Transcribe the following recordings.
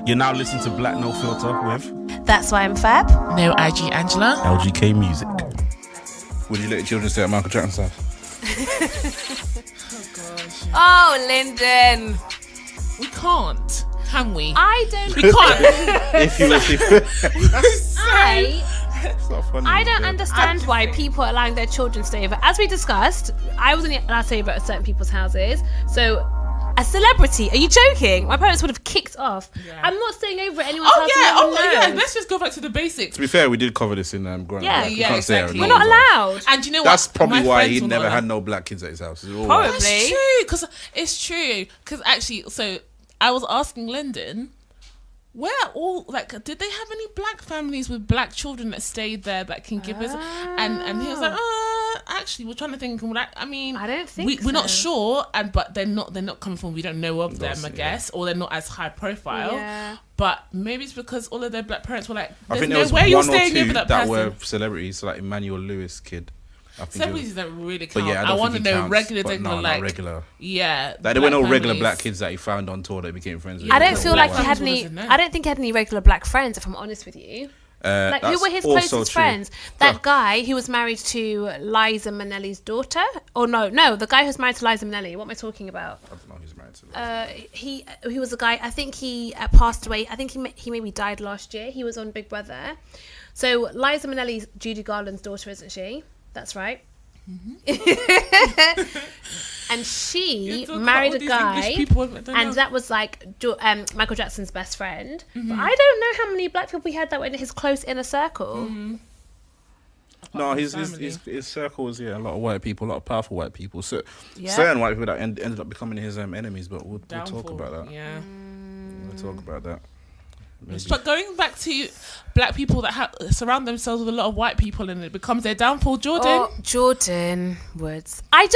You're now listening to Black No Filter with That's Why I'm Fab. No IG Angela. LGK Music. Would you let your children stay at Michael Jackson's house? Oh gosh. Oh, Lyndon. We can't. Can we? I don't. We can't. If you I don't understand why people are allowing their children to stay over. As we discussed, I wasn't allowed to stay over at certain people's houses. So, a celebrity, are you joking? My parents would have kicked off. Yeah. I'm not staying over at anyone's house. Yeah. Let's just go back to the basics. To be fair, we did cover this in growing up. Yeah, exactly. We're not allowed. And you know what? That's probably why he never had no black kids at his house. Probably. That's true. It's true. Because actually, so I was asking Lyndon, where did they have any black families with black children that stayed there that can give us? And he was like, actually, we're trying to think. I mean, I don't think we're not sure, but they're not coming from. We don't know of them, I guess, or they're not as high profile. Yeah. But maybe it's because all of their black parents were like, I think there was one or two that were celebrities, so like Emmanuel Lewis kid. Celebrities don't really count. But yeah, I want to know regular. Yeah, like there were no regular black kids that he found on tour that he became friends with. I don't feel like he had any. I don't think he had any regular black friends. If I'm honest with you. Who were his closest friends? That guy who was married to Liza Minnelli's daughter? Or no, the guy who's married to Liza Minnelli. What am I talking about? I don't know who's married to Liza. He was a guy, I think he passed away. I think he maybe died last year. He was on Big Brother. So Liza Minnelli's Judy Garland's daughter, isn't she? That's right. Mm-hmm. And she married a guy, and that was like Michael Jackson's best friend. Mm-hmm. But I don't know how many black people he had that were in his close inner circle. Mm-hmm. No, his circle was a lot of white people, a lot of powerful white people. So certain white people that ended up becoming his enemies. But we'll talk about that. Yeah, we'll talk about that. Maybe. But going back to black people that surround themselves with a lot of white people and it becomes their downfall, Jordan. Oh, Jordan Woods. I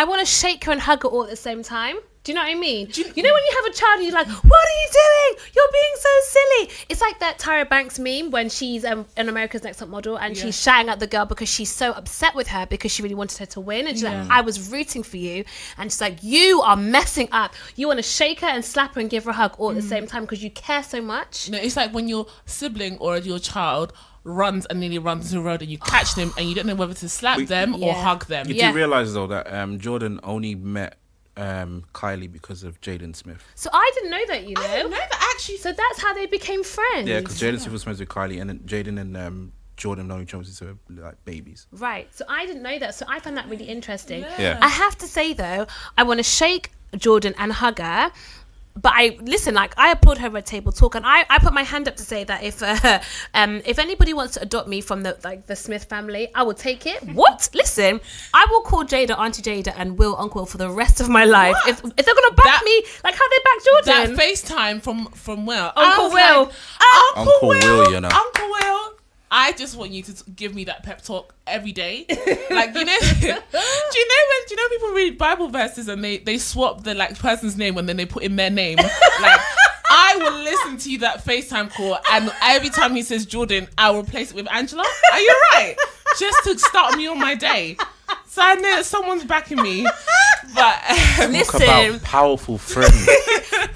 want to shake her and hug her all at the same time. Do you know what I mean? You know when you have a child and you're like, what are you doing? You're being so silly. It's like that Tyra Banks meme when she's an America's Next Top Model and she's shouting at the girl because she's so upset with her because she really wanted her to win. And she's like, I was rooting for you. And she's like, you are messing up. You want to shake her and slap her and give her a hug all at the same time because you care so much. No, it's like when your sibling or your child nearly runs into the road and you catch them and you don't know whether to slap them or hug them. You do realise though that Jordan only met Kylie because of Jaden Smith. So I didn't know that, I didn't know that actually. So that's how they became friends. Yeah, because Jaden Smith was friends with Kylie, and then Jaden and Jordan known each other since they were like babies. Right. So I didn't know that. So I found that really interesting. Yeah. I have to say though, I want to shake Jordan and hug her. But I applaud her red table talk, and I put my hand up to say that if anybody wants to adopt me from the Smith family, I will take it. What? Listen, I will call Jada Auntie Jada and Will Uncle Will for the rest of my life. If they're gonna back me, like how they back Jordan. That FaceTime from Will, Uncle Will, Uncle Will, you know. Uncle Will. I just want you to give me that pep talk every day. Like, do you know people read Bible verses and they swap the person's name and then they put in their name? Like, I will listen to you that FaceTime call and every time he says Jordan, I'll replace it with Angela. Are you right? Just to start me on my day. So I know that someone's backing me. But listen, about powerful friends.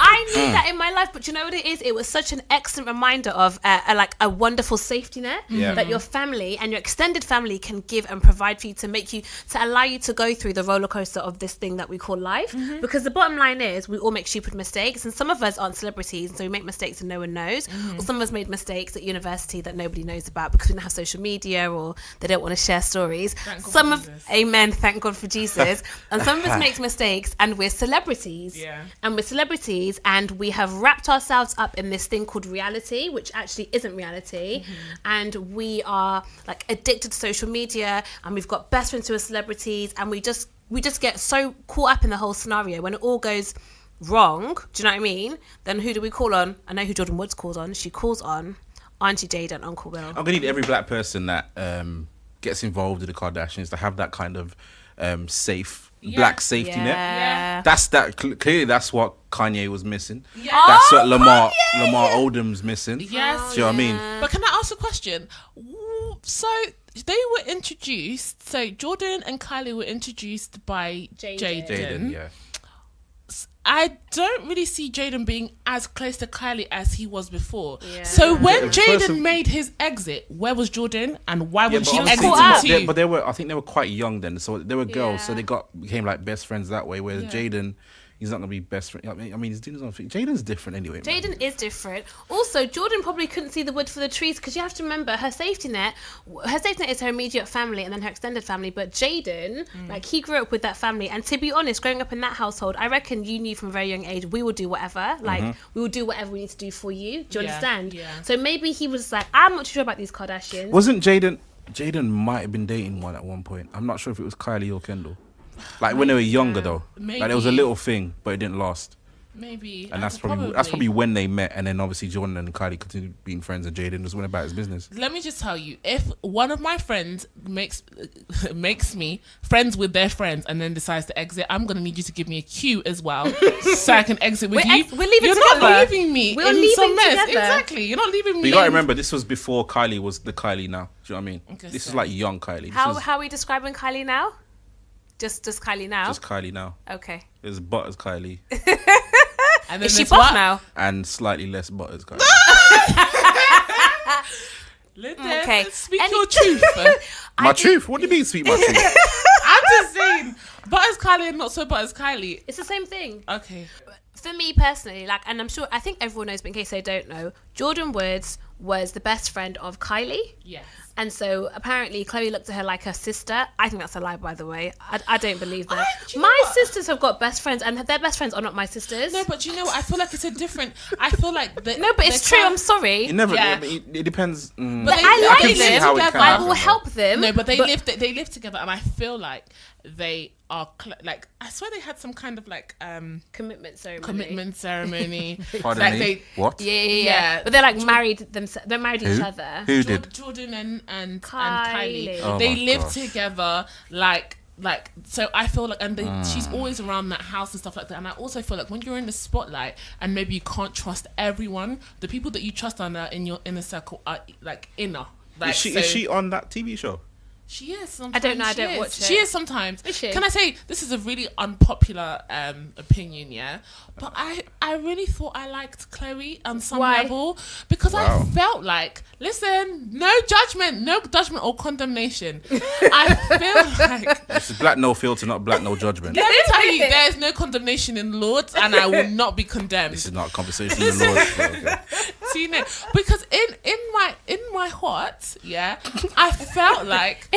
I need that in my life, but you know what it is? It was such an excellent reminder of a wonderful safety net that your family and your extended family can give and provide for you to allow you to go through the roller coaster of this thing that we call life. Mm-hmm. Because the bottom line is we all make stupid mistakes, and some of us aren't celebrities, and so we make mistakes and no one knows. Mm-hmm. Or some of us made mistakes at university that nobody knows about because we don't have social media or they don't want to share stories. Amen. Thank God for Jesus. And some of us make mistakes and we're celebrities. Yeah. And we're celebrities and we have wrapped ourselves up in this thing called reality, which actually isn't reality. Mm-hmm. And we are like addicted to social media and we've got best friends who are celebrities and we just get so caught up in the whole scenario. When it all goes wrong, do you know what I mean? Then who do we call on? I know who Jordan Woods calls on. She calls on Auntie Jada and Uncle Will. I'm going to need every black person that gets involved in the Kardashians to have that kind of black safety net. Yeah. Clearly that's what Kanye was missing. Yeah. That's what Lamar Odom's missing. Yes. Do you know what I mean? But can I ask a question? So they were introduced. So Jordan and Kylie were introduced by Jaden. Yeah. I don't really see Jaden being as close to Kylie as he was before. Yeah. So when Jaden made his exit, where was Jordan, and why would she exit him too? But I think they were quite young then, so they were girls, so they became like best friends that way. Whereas Jaden, he's not gonna be best friend. I mean, he's doing his own thing. Jaden's different anyway. Jaden is different. Also, Jordan probably couldn't see the wood for the trees, because you have to remember her safety net is her immediate family and then her extended family. But Jaden, like, he grew up with that family, and to be honest, growing up in that household, I reckon you knew from a very young age, we will do whatever. Like, we will do whatever we need to do for you. Do you understand? Yeah. So maybe he was like, I'm not too sure about these Kardashians. Wasn't Jaden might have been dating one at one point. I'm not sure if it was Kylie or Kendall. Like when they were younger though. Maybe. Like there was a little thing, but it didn't last. Maybe. And that's probably when they met, and then obviously Jordan and Kylie continued being friends, and Jaden just went about his business. Let me just tell you, if one of my friends makes me friends with their friends and then decides to exit, I'm gonna need you to give me a cue as well, so I can exit with you. We're leaving You're together. not leaving me in some mess. Together. Exactly. You're not leaving me. But you gotta remember, this was before Kylie was the Kylie now. Do you know what I mean? This is like young Kylie. How are we describing Kylie now? Just Kylie now? Just Kylie now. Okay. It's butt as Kylie. And is she buff now? And slightly less butt as Kylie. Okay. Speak your truth. My truth? What do you mean speak my truth? I'm just saying, butt as Kylie and not so butt as Kylie. It's the same thing. Okay. For me personally, like, and I think everyone knows, but in case they don't know, Jordan Woods was the best friend of Kylie. Yes. And so apparently Chloe looked at her like her sister. I think that's a lie, by the way. I don't believe that. My sisters have got best friends, and their best friends are not my sisters. No, but you know what? I feel like it's a different. I feel like no, but it's true. I'm sorry. It never. Yeah. It depends. But I like them. I will help them. No, but they live together, and I feel like they are like, I swear they had some kind of like commitment ceremony. Pardon like me? What? Yeah. But they're like married themselves. They're married each other. Who did? Jordan and Kylie. Oh, they live together like so I feel like, and she's always around that house and stuff like that. And I also feel like when you're in the spotlight and maybe you can't trust everyone, the people that you trust in your inner circle are like inner. Like, is she on that TV show? She is sometimes. I don't know. I don't watch it. She is sometimes. Is she? Can I say this is a really unpopular opinion, yeah? But I really thought I liked Chloe on some level, because I felt like, listen, no judgment or condemnation. I feel like it's black no filter, not black no judgment. Let me tell you, there is no condemnation in the Lord, and I will not be condemned. This is not a conversation in the Lord. Okay. So, you know, because in my heart, yeah, I felt like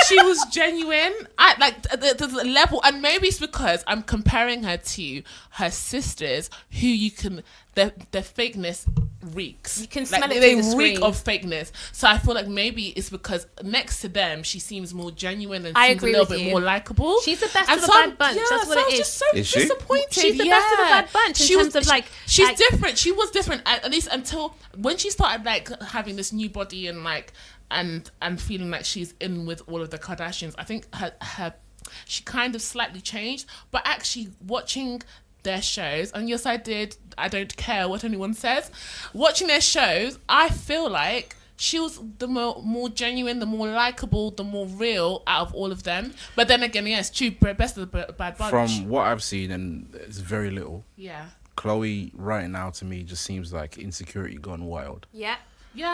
she was genuine. I like the level, and maybe it's because I'm comparing her to her sisters, who you can their fakeness reeks. You can smell it. They reek of fakeness. So I feel like maybe it's because next to them she seems more genuine and seems a little bit more likable. She's the best of the bad bunch. That's what it is. Just so disappointed. She's the best of the bad bunch in terms of like. She's different. She was different at least until when she started like having this new body and like and feeling like she's in with all of the Kardashians. I think her she kind of slightly changed, but actually watching their shows, and yes I don't care what anyone says, watching their shows, I feel like she was the more genuine, the more likable, the more real out of all of them. But then again, yes, true, best of the bad bunch. From what I've seen, and it's very little, yeah, Chloe right now to me just seems like insecurity gone wild. Yeah,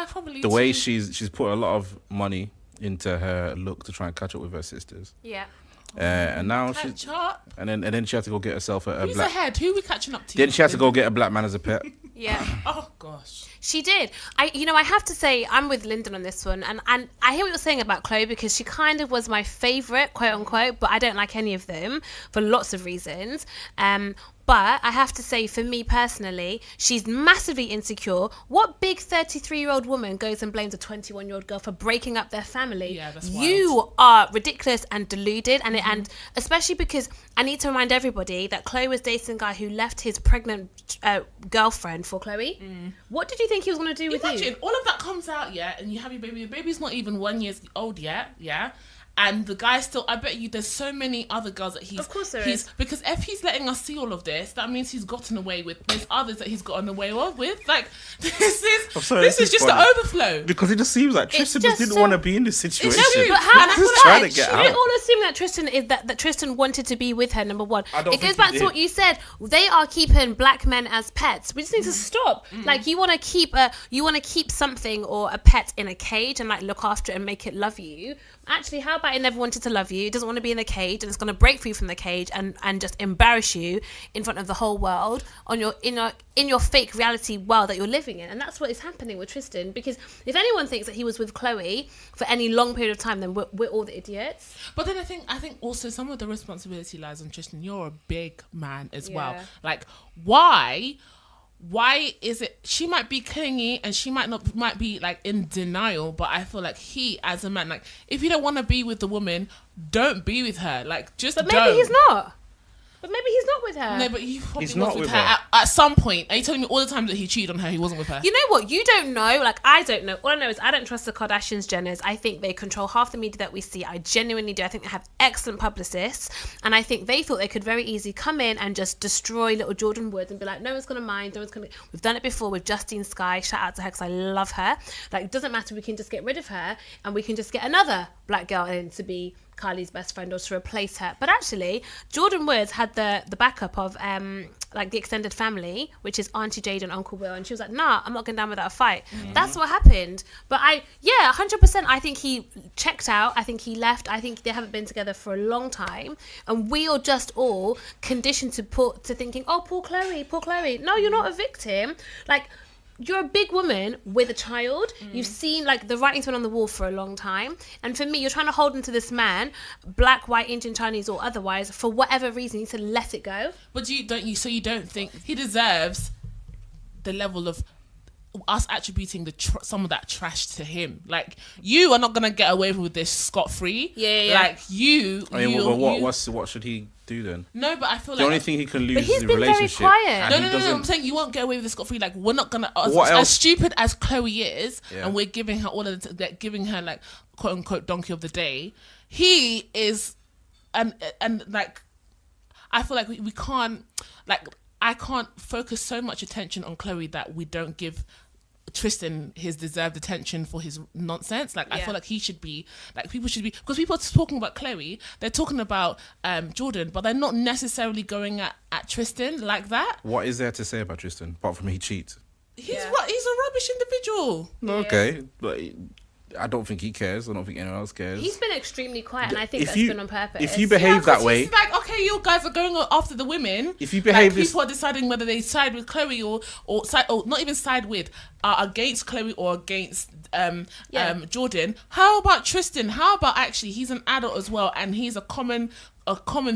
probably. The way she's put a lot of money into her look to try and catch up with her sisters. Yeah. And now she's and then she had to go get herself a Who's black. ahead? Who are we catching up to? Then she had to go get a black man as a pet. Yeah. Oh gosh. She did. I have to say I'm with Lyndon on this one, and I hear what you're saying about Chloe, because she kind of was my favourite, quote unquote, but I don't like any of them for lots of reasons. But I have to say, for me personally, she's massively insecure. What big 33-year-old woman goes and blames a 21-year-old girl for breaking up their family? Yeah, that's wild. You are ridiculous and deluded, and especially because I need to remind everybody that Chloe was dating a guy who left his pregnant girlfriend for Chloe. What did you think he was going to do with you? Imagine all of that comes out, yeah, and you have your baby. Your baby's not even 1 year old yet, yeah. and the guy still, I bet you there's so many other girls that of course there is. Because if he's letting us see all of this, that means he's gotten away with, there's others that he's gotten away with. Like, this is just the overflow. Because it just seems like Tristan just didn't want to be in this situation. But how trying to get out. We all assume that Tristan is that Tristan wanted to be with her, number one. It goes back to what you said. They are keeping black men as pets. We just need to stop. Like, you want to keep something or a pet in a cage and like look after it and make it love you. Actually, how about it never wanted to love you? It doesn't want to be in a cage, and it's going to break free from the cage and just embarrass you in front of the whole world on your in your fake reality world that you're living in. And that's what is happening with Tristan. Because if anyone thinks that he was with Chloe for any long period of time, then we're all the idiots. But then I think also some of the responsibility lies on Tristan. You're a big man as well. Like, why is it she might be clingy and she might be like in denial, but I feel like he as a man, like, if you don't want to be with the woman, don't be with her. Like, just But maybe he's not. But maybe he's not with her. No, but he probably was with her at some point. Are you telling me all the time that he cheated on her, he wasn't with her? You know what? You don't know. Like, I don't know. All I know is I don't trust the Kardashians, Jenners. I think they control half the media that we see. I genuinely do. I think they have excellent publicists. And I think they thought they could very easily come in and just destroy little Jordan Woods and be like, no one's going to mind. No one's going to... We've done it before with Justine Skye. Shout out to her because I love her. Like, it doesn't matter. We can just get rid of her and we can just get another black girl in to be Kylie's best friend or to replace her. But actually, Jordan Woods had the backup of like the extended family, which is Auntie Jade and Uncle Will, and she was like, nah, I'm not going down without a fight. That's what happened. But 100% I think he checked out. I think he left. I think they haven't been together for a long time, and we are just all conditioned to thinking, oh, poor Chloe. No, you're not a victim. Like, you're a big woman with a child. You've seen, like, the writing's been on the wall for a long time. And for me, you're trying to hold on to this man, black, white, Indian, Chinese, or otherwise, for whatever reason. You need to let it go. But you don't think he deserves the level of us attributing some of that trash to him? Like, you are not gonna get away with this scot-free. Yeah. Like, you. I mean, what should he do then? No, but I feel the only thing he can lose but he's is the been relationship. very quiet. No. I'm saying you won't get away with this scot-free. Like, we're not gonna. As stupid as Chloe is, and we're giving her giving her like quote unquote donkey of the day. He is, and like, I feel like we can't, like, I can't focus so much attention on Chloe that we don't give Tristan his deserved attention for his nonsense. Like, I feel like he should be, like, people should be, because people are talking about Chloe, they're talking about Jordan, but they're not necessarily going at Tristan like that. What is there to say about Tristan apart from he cheats? He's a rubbish individual. Okay, but I don't think he cares. I don't think anyone else cares. He's been extremely quiet, and I think that's been on purpose. If you behave that way, it's like, okay, you guys are going after the women. If you behave, like, people are deciding whether they side with Chloe or not even side with, are against Chloe or against Jordan. How about Tristan? How about actually he's an adult as well, and he's a common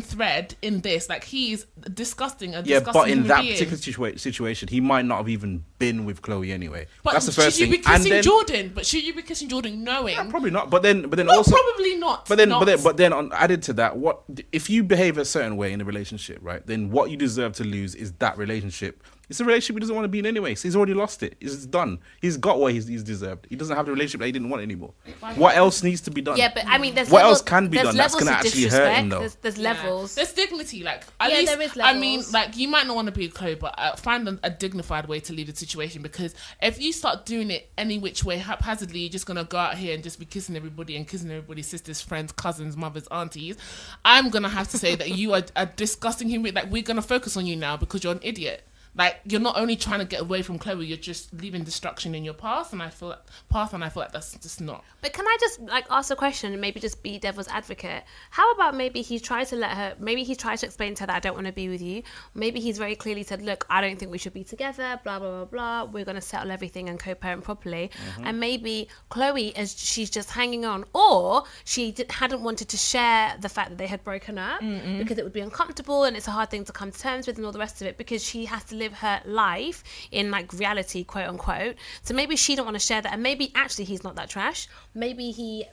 thread in this. Like, he's disgusting. But in that particular situation, he might not have even been with Chloe anyway. But that's the first thing. Should you be kissing Jordan? But should you be kissing Jordan knowing? Yeah, probably not. But then also probably not. But then on added to that, what if you behave a certain way in a relationship, right? Then what you deserve to lose is that relationship. It's a relationship he doesn't want to be in anyway. So he's already lost it. It's done. He's got what he's deserved. He doesn't have the relationship that he didn't want anymore. What else needs to be done? Yeah, but I mean, there's what levels, else can be done that's going to actually hurt him, though? There's levels. There's dignity. Like, at least, there is levels. I mean, like, you might not want to be a Chloe, but find a dignified way to leave the situation, because if you start doing it any which way haphazardly, you're just going to go out here and just be kissing everybody and kissing everybody's sisters, friends, cousins, mothers, aunties. I'm going to have to say that you are a disgusting human. Like, we're going to focus on you now because you're an idiot. Like, you're not only trying to get away from Chloe, you're just leaving destruction in your past, and I feel like that's just not. But can I just, like, ask a question and maybe just be devil's advocate? How about maybe he tried to explain to her that I don't want to be with you. Maybe he's very clearly said, look, I don't think we should be together, blah, blah, blah, blah. We're going to settle everything and co-parent properly. And maybe Chloe, she's just hanging on, or she hadn't wanted to share the fact that they had broken up because it would be uncomfortable and it's a hard thing to come to terms with and all the rest of it, because she has to live her life in, like, reality, quote unquote. So maybe she don't want to share that, and maybe actually he's not that trash. Maybe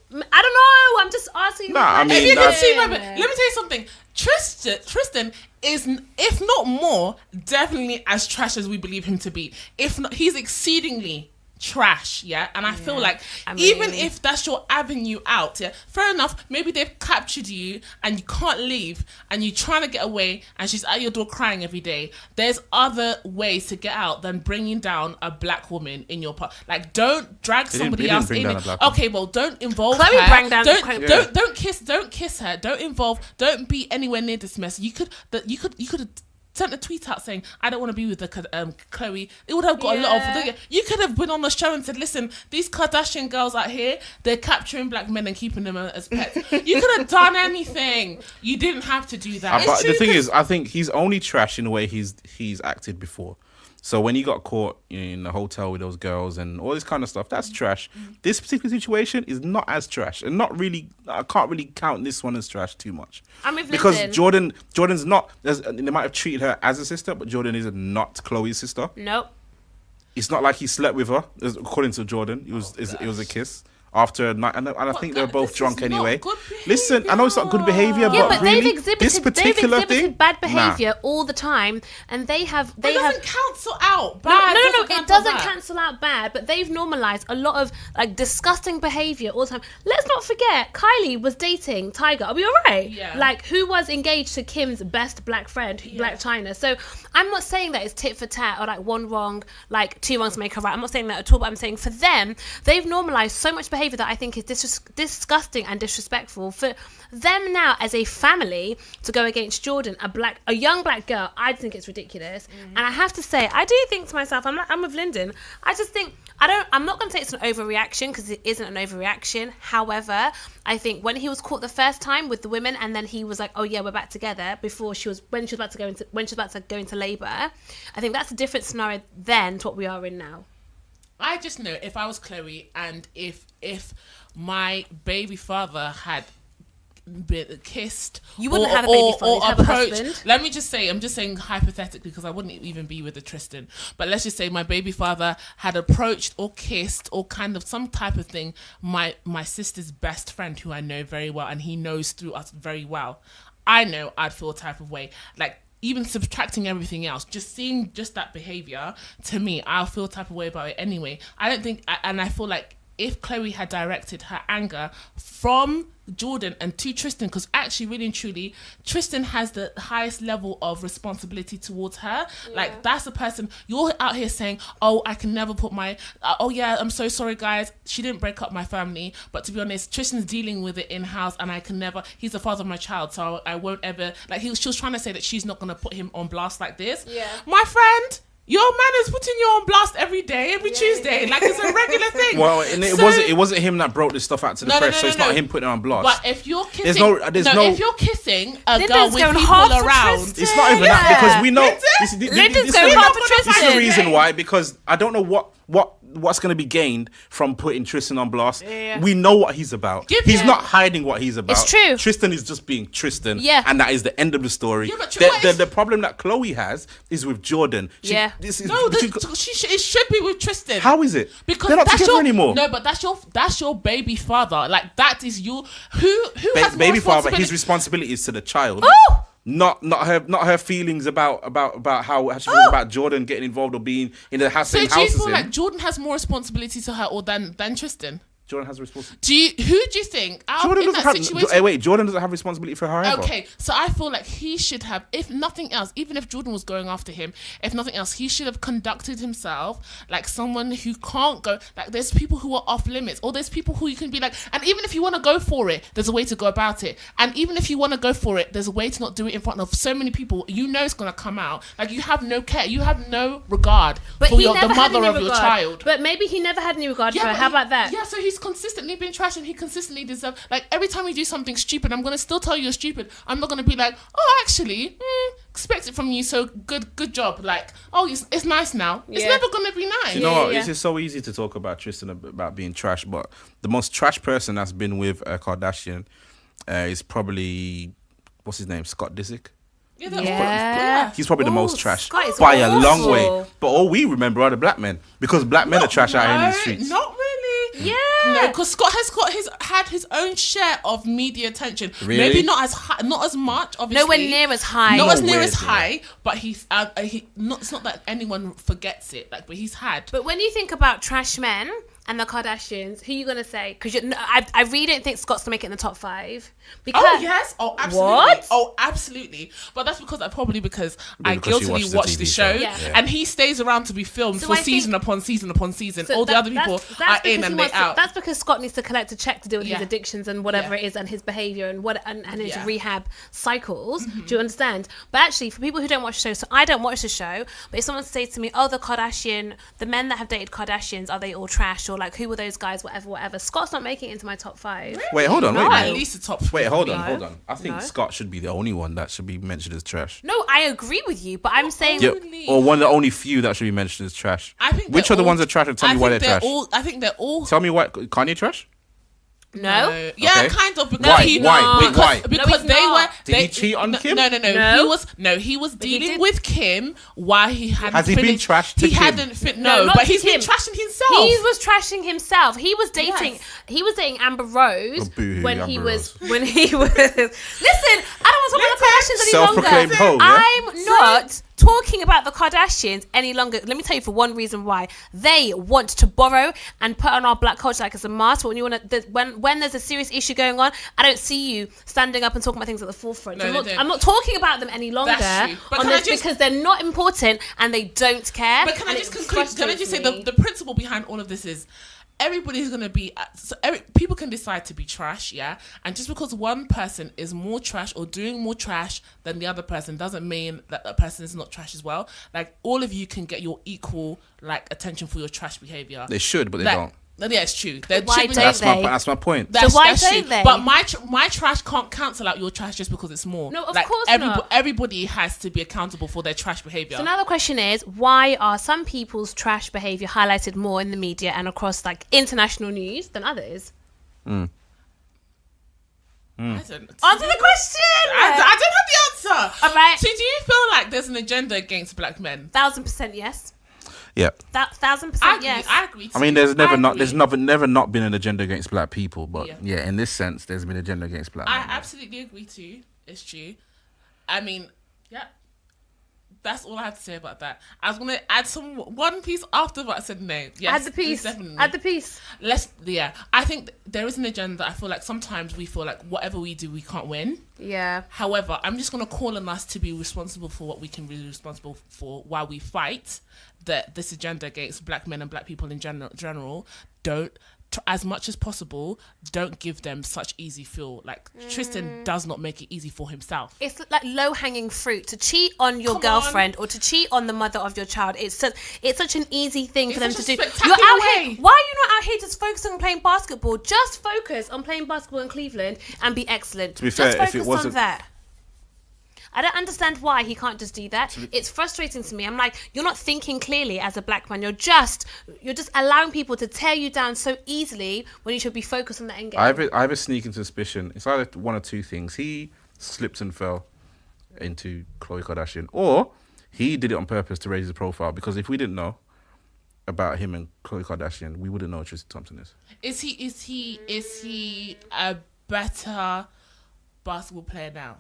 I don't know. I'm just asking. I mean, if you can see, let me tell you something. Tristan is, if not more, definitely as trash as we believe him to be. If not, he's exceedingly trash, yeah? And I feel like even if that's your avenue out, yeah, fair enough, maybe they've captured you and you can't leave and you're trying to get away and she's at your door crying every day. There's other ways to get out than bringing down a black woman in your part. Like, don't drag somebody else in. Okay, well, don't involve her. Don't kiss her. Don't involve. Don't be anywhere near this mess. You could have sent a tweet out saying, I don't want to be with the Chloe. It would have got a lot of... You could have been on the show and said, listen, these Kardashian girls out here, they're capturing black men and keeping them as pets. You could have done anything. You didn't have to do that. But the thing is, I think he's only trash in the way he's acted before. So when he got caught in the hotel with those girls and all this kind of stuff, that's trash. This particular situation is not as trash, and not really. I can't really count this one as trash too much. Because Jordan's not. They might have treated her as a sister, but Jordan is not Chloe's sister. Nope. It's not like he slept with her, according to Jordan. It was a kiss. After a night, and I think they were both drunk anyway. Listen, I know it's not good behavior, but really, they've exhibited bad behavior all the time, and they doesn't cancel out bad. No, it doesn't cancel out bad, but they've normalized a lot of like disgusting behavior all the time. Let's not forget, Kylie was dating Tyga. Are we all right? Yeah. Like, who was engaged to Kim's best black friend, Black China. So I'm not saying that it's tit for tat or like one wrong, like two wrongs make a right. I'm not saying that at all, but I'm saying for them, they've normalized so much behavior that I think is disgusting and disrespectful. For them now as a family to go against Jordan, a young black girl, I think it's ridiculous. And I have to say, I do think to myself, I'm with Lyndon. I just think I'm not going to say it's an overreaction, because it isn't an overreaction. However, I think when he was caught the first time with the women, and then he was like, "Oh yeah, we're back together," when she was about to go into labor, I think that's a different scenario then to what we are in now. I just know if I was Chloe and if my baby father had been kissed, you wouldn't have a baby father, you'd have a husband. Let me just say, I'm just saying hypothetically, because I wouldn't even be with the Tristan, but let's just say my baby father had approached or kissed or kind of some type of thing my sister's best friend, who I know very well, and he knows through us very well. I know I'd feel a type of way. Like, even subtracting everything else, just seeing just that behavior, to me, I'll feel a type of way about it anyway. I don't think, and I feel like if Chloe had directed her anger from Jordan and to Tristan, because actually, really and truly, Tristan has the highest level of responsibility towards her. Yeah. Like, that's the person, you're out here saying, oh, I can never put my, I'm so sorry, guys, she didn't break up my family, but to be honest, Tristan's dealing with it in-house, and he's the father of my child, so I won't ever, like, she was trying to say that she's not going to put him on blast like this. Yeah. My friend, your man is putting you on blast every day, every Tuesday. Like, it's a regular thing. Well, and it wasn't him that brought this stuff out to the press, so it's not him putting it on blast. But if you're kissing, if you're kissing a girl with people around, it's not even that, because we know Lyndon's going hard for Tristan. This is the reason why, because I don't know what's going to be gained from putting Tristan on blast. Yeah. We know what he's about. He's not hiding what he's about. It's true. Tristan is just being Tristan. Yeah. And that is the end of the story. Yeah, but the problem that Chloe has is with Jordan. It should be with Tristan. How is it? Because they're not together anymore. No, but that's your baby father. Like, that is you. Who has baby father? His responsibility is to the child. Oh! Not her feelings about how she feels about Jordan getting involved or being in the same house as him. So do you feel like Jordan has more responsibility to her than Tristan? Jordan has a responsibility. Who do you think Jordan doesn't have responsibility for her either. Okay, so I feel like he should have, if nothing else, even if Jordan was going after him, if nothing else, he should have conducted himself like someone who can't go, like, there's people who are off limits, or there's people who you can be like, and even if you want to go for it, there's a way to go about it. And even if you want to go for it, there's a way to not do it in front of so many people. You know it's going to come out. Like, you have no care. You have no regard for the mother of your child. But maybe he never had any regard for her. How about that? Yeah, so he's consistently been trash, and he consistently deserves, like, every time you do something stupid, I'm going to still tell you you're stupid. I'm not going to be like, oh, actually, expect it from you, so good job. Like, oh, it's nice now. It's never going to be nice. You know what? It's just so easy to talk about Tristan, about being trash, but the most trash person that's been with a Kardashian is probably, what's his name, Scott Disick? He's probably the most trash by a long way. But all we remember are the black men, because black men are trash out here in the streets. Not really. Yeah. No, because Scott has had his own share of media attention. Really? Maybe not as high, not as much. Obviously, Nowhere near as high. Not as near Nowhere as near. high. But he's it's not that anyone forgets it. Like, but he's had. But when you think about trash men and the Kardashians, who are you gonna say? Because I really don't think Scott's gonna make it in the top 5. Because Oh yes! Oh, absolutely! What? Oh, absolutely! But that's because I Because she guiltily watched the watched the TV show, show. Yeah. and he stays around to be filmed So for I think- season upon season upon season. So All the that- other people that's are because in he and wants they're out. That's because Scott needs to collect a check to deal with his Yeah. addictions and whatever Yeah. it is, and his behavior and his Yeah. rehab cycles. Do you understand? But actually, for people who don't watch the show, so I don't watch the show. But if someone says to me, "Oh, the men that have dated Kardashians, are they all trash?" or like, "Who were those guys?" Whatever. Scott's not making it into my top 5. Wait, hold on. No. Wait, a At minute. least the top. Wait, hold on, No. hold on. I think No. Scott should be the only one that should be mentioned as trash. No, I agree with you, but I'm saying Yeah, Only. or one of the only few that should be mentioned as trash. I think Which they're are the all- ones that are trash? And tell me why they're trash. I think they're all. Tell me why Kanye trash? no. Yeah, Okay. kind of. Because Why? he, Why? Wait, because, why? Because No, he's they not. were. Did they, he cheat on Kim? No. No. He was dealing did. with Kim while he hadn't. Has he been finished. trashed to He Kim? hadn't. No, No, not but to he's been Kim. trashing himself. He was trashing himself. He was dating. Yes. He was dating Amber Rose Oh, boo-hoo, when Amber he was. Rose. When he was. Listen, I don't want to talk about the Kardashians any longer. Self-proclaimed hoe, yeah? I'm not talking about the Kardashians any longer. Let me tell you for one reason why. They want to borrow and put on our black culture like it's a mask. But when you want to, when there's a serious issue going on, I don't see you standing up and talking about things at the forefront. No, they don't. I'm not talking about them any longer True. But on can I this just- because they're not important and they don't care. But can I and just it conclude? Can I just say frustrates me. the principle behind all of this is everybody's gonna be. People can decide to be trash, yeah. And just because one person is more trash or doing more trash than the other person doesn't mean that that person is not trash as well. Like, all of you can get your equal attention for your trash behavior. They should, but they Like, don't. Yeah, it's true. There Why should be- don't they? That's my point. That's, So why that's don't true. they? But my trash can't cancel out your trash just because it's more. No, of course not. Everybody has to be accountable for their trash behavior. So now the question is, why are some people's trash behavior highlighted more in the media and across like international news than others? I don't, Answer the question. I don't have the answer. All right. So do you feel like there's an agenda against black men? 1,000% yes. Yeah. 1,000% I agree. yes. I agree. I mean, there's never agree. never not been an agenda against black people, but Yeah. yeah, in this sense, there's been an agenda against black I men. absolutely agree too. It's true. I mean, yeah. That's all I have to say about that. I was gonna add one piece after, but I said no. Yes, Add the piece. definitely. Add the piece. I think there is an agenda. I feel like sometimes we feel like whatever we do, we can't win. Yeah. However, I'm just going to call on us to be responsible for what we can be responsible for while we fight that this agenda against black men and black people in general. Don't, as much as possible, don't give them such easy feel. Like, Tristan does not make it easy for himself. It's like low-hanging fruit to cheat on your Come girlfriend or to cheat on the mother of your child. It's such an easy thing for them It's to such do. a You're spectacular out way. here. Why are you not out here just focusing on playing basketball? Just focus on playing basketball in Cleveland and be excellent. To be Just fair, if focus it on wasn't- that. I don't understand why he can't just do that. It's frustrating to me. I'm like, you're not thinking clearly as a black man. You're just allowing people to tear you down so easily when you should be focused on the end game. I have a sneaking suspicion. It's either one or two things. He slipped and fell into Khloe Kardashian, or he did it on purpose to raise his profile. Because if we didn't know about him and Khloe Kardashian, we wouldn't know who Tristan Thompson is. Is he a better basketball player now?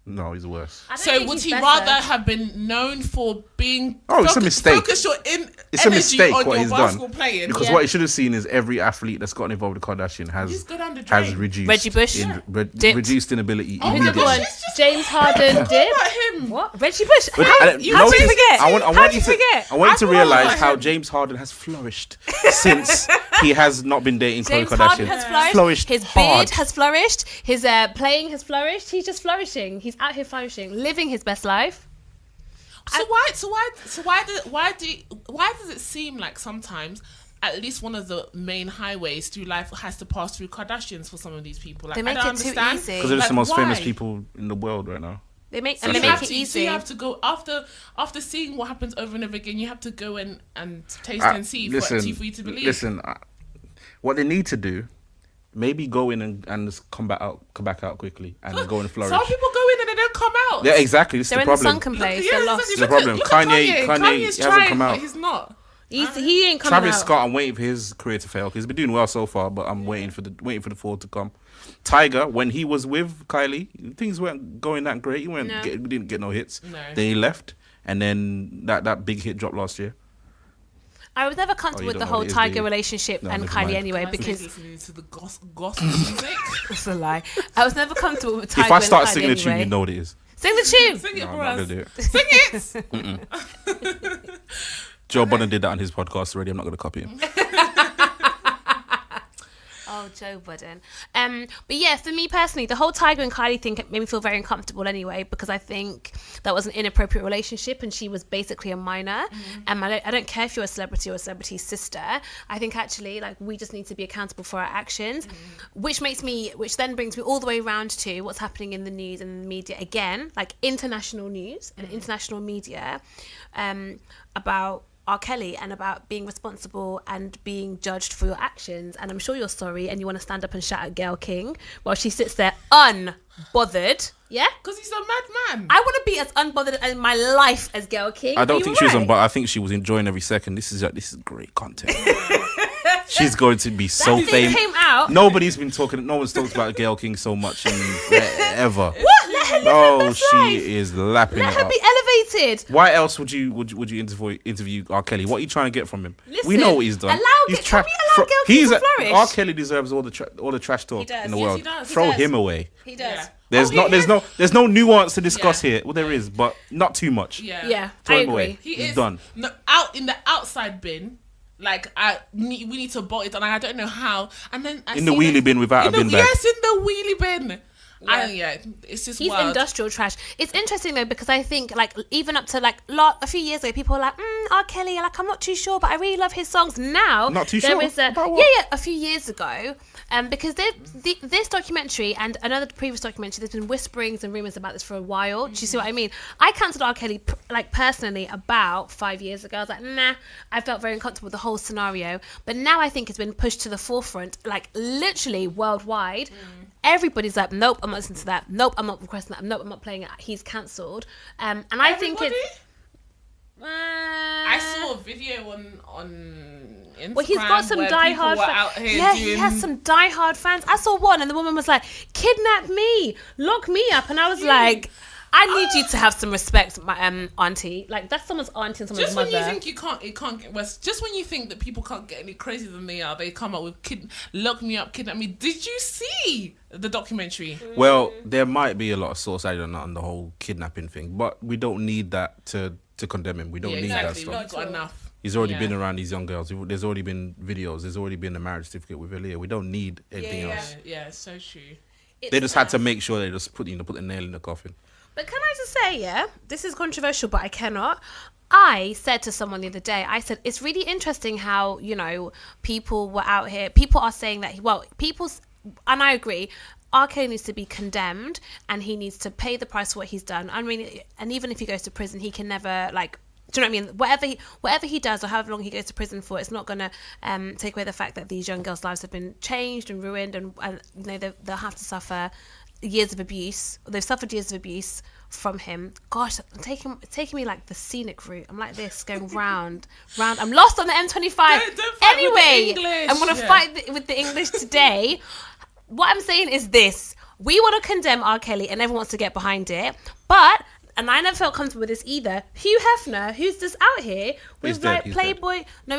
No, he's worse. I don't So think would he's he better. rather have been known for being? Oh, it's a mistake. Focus your It's a energy mistake on what your he's basketball done. playing. Because Yeah. what he should have seen is every athlete that's gotten involved with Kardashian Just go down the has drain. reduced Reggie Bush? Dipped. reduced in ability Oh my Who's the immediately. one? gosh, it's just- James Harden What did. about him? What? Reggie Bush? But How I- did you forget? I want How did you you to forget? I want you to I forgot realize about how him. James Harden has flourished since he has not been dating Khloe James Kardashian. Harden has flourished. His hard. beard has flourished. His playing has flourished. He's just flourishing. He's out here flourishing, living his best life. Why does it seem like sometimes at least one of the main highways through life has to pass through Kardashians for some of these people? Like, They make I don't it too understand. easy. Because they're just the most Like, famous why? people in the world right now. They make So and they you make have it to, easy. So you have to go after seeing what happens over and over again. You have to go and taste and see for you to believe. Listen, what they need to do, maybe go in and just come back out quickly and go and flourish. Some people go in and they don't come out. Yeah, exactly. This They're is in the the problem. sunken place. Yeah, They're lost. the problem. Kanye Kanye's hasn't trying, come but out. he's not. He ain't coming Travis out. Scott, I'm waiting for his career to fail because he's been doing well so far, but I'm waiting for the fall to come. Tiger, when he was with Kylie, things weren't going that great. He didn't get no hits. No. Then he left, and then that big hit dropped last year. I was never comfortable with the whole Tiger relationship and Kylie anyway because listening to the gospel music. It's a lie. I was never comfortable with Tiger. If I start and Kylie singing the tune, anyway. you know what it is. Sing the tune. Sing it No, for I'm not us. gonna do it. Sing it. Joe Budden did that on his podcast already. I'm not going to copy him. Oh, Joe Budden. But yeah, for me personally, the whole Tiger and Kylie thing made me feel very uncomfortable anyway, because I think that was an inappropriate relationship and she was basically a minor. I don't care if you're a celebrity or a celebrity's sister. I think actually, like, we just need to be accountable for our actions, which then brings me all the way around to what's happening in the news and the media again, like international news and international media, about R. Kelly and about being responsible and being judged for your actions. And I'm sure you're sorry and you want to stand up and shout at Gayle King while she sits there unbothered. Yeah? Because he's a madman. I want to be as unbothered in my life as Gayle King. I don't think she was on, but I think she was enjoying every second. This is great content. She's going to be so famous. Came out. No one's talked about Gayle King so much in ever. What? Let her live her best life. She is lapping Let it her up. be elevated. Why else would you interview R. Kelly? What are you trying to get from him? Listen, we know what he's done. Can we allow Gayle King to flourish? R. Kelly deserves all the trash talk in the world. He does. Throw him away. He does. Yeah. There's no nuance to discuss here. Well, there is, but not too much. Yeah, Throw I him away. agree. He's done. No, out in the outside bin. Like we need to bolt it, and I don't know how. And then in the wheelie bin without a bin bag. Yes, in the wheelie bin. It's just he's wild. industrial trash. It's interesting though, because I think like even up to like a few years ago, people were like, R. Kelly, like I'm not too sure, but I really love his songs. Now not too there sure is about what? a few years ago, because this documentary and another previous documentary, there's been whisperings and rumors about this for a while. Do you see what I mean? I cancelled R. Kelly like personally about 5 years ago. I was like, nah, I felt very uncomfortable with the whole scenario. But now I think it's been pushed to the forefront, like literally worldwide. Everybody's like, nope, I'm not listening to that. Nope, I'm not requesting that. Nope, I'm not playing it. He's cancelled. And I think it's... I saw a video on Instagram. Well, he's got some diehard fans. Yeah, he has some diehard fans. I saw one and the woman was like, kidnap me, lock me up. And I was like... I need you to have some respect, my auntie. Like, that's someone's auntie and someone's just mother. Just when you think it can't get worse. Just when you think that people can't get any crazier than they are, they come up with lock me up, kidnap me. Did you see the documentary? Well, there might be a lot of source on the whole kidnapping thing, but we don't need that to condemn him. We don't need that stuff. We've got enough. He's already been around these young girls. There's already been videos. There's already been a marriage certificate with Aaliyah. We don't need anything else. Yeah, it's so true. They just had to make sure they just put the nail in the coffin. But can I just say, this is controversial, but I cannot. I said to someone the other day, I said, it's really interesting how, people were out here. People are saying that, and I agree, R. Kelly needs to be condemned and he needs to pay the price for what he's done. I mean, and even if he goes to prison, he can never, do you know what I mean? Whatever he does or however long he goes to prison for, it's not going to take away the fact that these young girls' lives have been changed and ruined and they'll have to suffer years of abuse. They've suffered years of abuse from him. Gosh, it's taking me like the scenic route. I'm like this, going round. I'm lost on the M25. Anyway, I'm going to fight with the English today. What I'm saying is this. We want to condemn R. Kelly and everyone wants to get behind it. But, and I never felt comfortable with this either, Hugh Hefner, who's just out here with Playboy. Dead. No,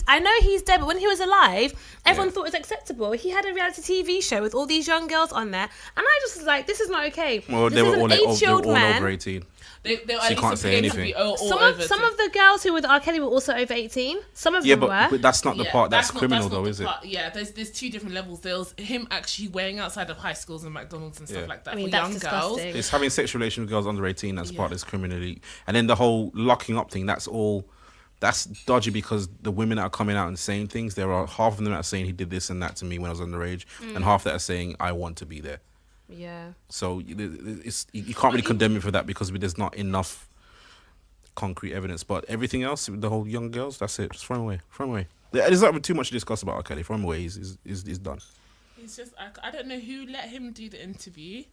I know he's dead, but when he was alive, everyone thought it was acceptable. He had a reality TV show with all these young girls on there, and I just was like, this is not okay. Well, they were all over 18. They so you can't say anything. Some of the girls who were with R. Kelly were also over 18. Some of them were. But that's not the part that's criminal, though, is it? Yeah, there's two different levels. There was him actually wearing outside of high schools and McDonald's and stuff like that. I mean, for young girls. It's having sexual relations with girls under 18. That's part that's criminally. And then the whole locking up thing. That's dodgy because the women that are coming out and saying things, there are half of them that are saying he did this and that to me when I was underage, and half that are saying I want to be there. Yeah. So you can't really condemn him for that because there's not enough concrete evidence. But everything else, the whole young girls, that's it. Just throw him away. There's not too much to discuss about R. Kelly. Throw him away. He's done. He's just. I don't know who let him do the interview.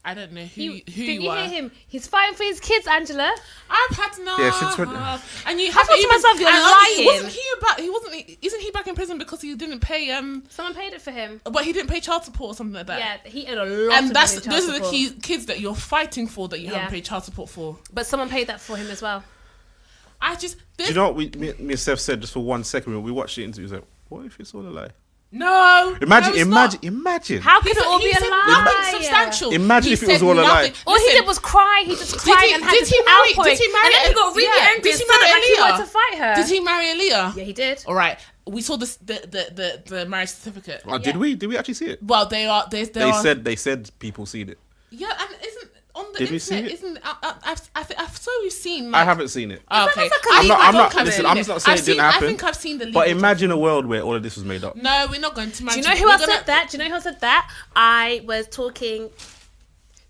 I don't know who you Did you are. hear him? He's fighting for his kids, Angela. I've had no. Yeah, since when- and you I thought to myself, you're lying. Isn't he back in prison because he didn't pay Someone paid it for him. but he didn't pay child support or something like that. Yeah, he owed a lot. And of those money in child are the support. kids that you're fighting for that you Yeah. haven't paid child support for. But someone paid that for him as well. Do you know what me and Steph said just for 1 second when we watched the interview? He was like, what if it's all a lie? No. Imagine. How could it all be a said lie? nothing substantial. Imagine He if it was said all a lie. nothing. All he did was cry. He just cried and had this outpouring. Did he marry? And then he got really angry Did and he sounded marry like he wanted Aaliyah? to fight her. Did he marry Aaliyah? Yeah, he did. All right. We saw this the marriage certificate. Oh, did we actually see it? Well, they They said people seen it. Yeah, and isn't on the Did we internet? see it? Isn't I've so we've seen. I haven't seen it. Oh, okay. I'm not. Listen, I'm just not saying it didn't happen. I think I've seen the. But legal imagine a world where all of this was made up. No, we're not going to. Do you know who else said that? Do you know who else said that? I was talking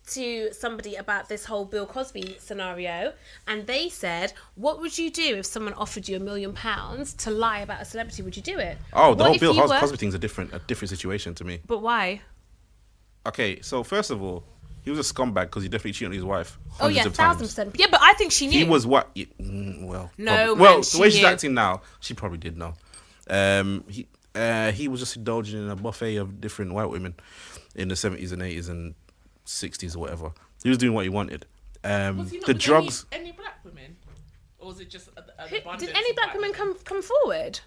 to somebody about this whole Bill Cosby scenario, and they said, what would you do if someone offered you £1 million to lie about a celebrity? Would you do it? Oh, the What whole if Bill you were- Cosby thing's a different situation to me. But why? Okay, so first of all, he was a scumbag because he definitely cheated on his wife. Oh yeah, hundreds of times. 1000%. Yeah, but I think she knew. He was what? Well, No, probably. man, Well, she the way she's knew. acting now, she probably did know. He was just indulging in a buffet of different white women in the 70s and 80s and 60s or whatever. He was doing what he wanted. Was he not The with drugs. Any black women, or was it just an Did abundance any of black women come forward?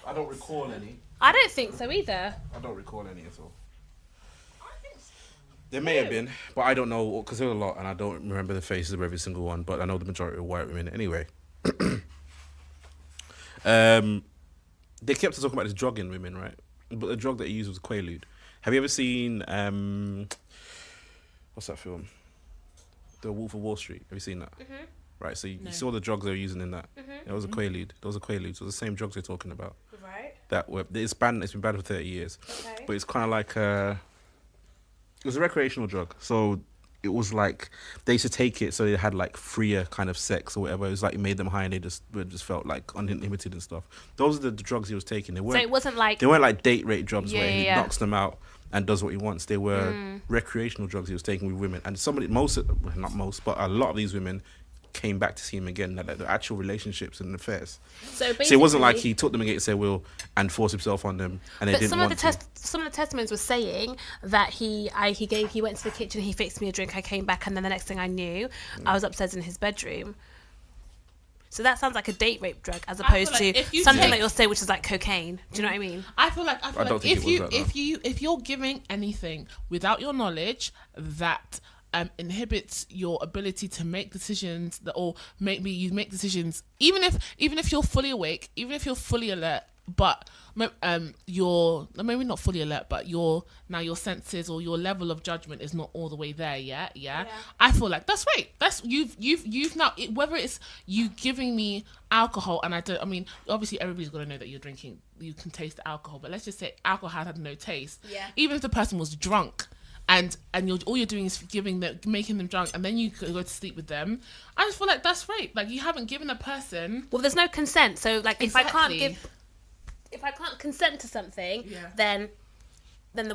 I don't recall any. I don't think so either. I don't recall any at all. I think so. There may have been, but I don't know because there were a lot, and I don't remember the faces of every single one. But I know the majority were white women anyway. They kept talking about this drug in women, right? But the drug that he used was Quaalude. Have you ever seen what's that film? The Wolf of Wall Street. Have you seen that? Mm-hmm. Right. So you saw the drugs they were using in that. It was a Quaalude. Those are Quaaludes. So the same drugs they're talking about. Right. That were it's banned. It's been banned for 30 years. Okay. But it's kind of like it was a recreational drug. So it was like they used to take it so they had like freer kind of sex or whatever. It was like it made them high and they just felt like uninhibited and stuff. Those are the drugs he was taking. They weren't. So it wasn't like. They weren't like date rape drugs where he Yeah. knocks them out and does what he wants. They were recreational drugs he was taking with women. And not most, but a lot of these women came back to see him again. Like the actual relationships and affairs. So basically. So it wasn't like he took them against their will and forced himself on them, and they But didn't some want of the to. some of the testimonies were saying that he went to the kitchen, he fixed me a drink, I came back, and then the next thing I knew, I was upstairs in his bedroom. So that sounds like a date rape drug as opposed like to if you something take- that you'll say which is like cocaine. Do you know what I mean? I feel like don't think if it was that, though. if you're giving anything without your knowledge that inhibits your ability to make decisions you make decisions even if you're fully awake, even if you're fully alert, but you're maybe not fully alert, but your senses or your level of judgment is not all the way there yet. Yeah. I feel like that's right. That's you've now whether it's you giving me alcohol and I mean obviously everybody's got to know that you're drinking, you can taste the alcohol, but let's just say alcohol had no taste. Yeah. Even if the person was drunk. And all you're doing is making them drunk, and then you go to sleep with them. I just feel like that's rape. Like you haven't given a person. Well, there's no consent. So like if I Exactly. can't consent to something, then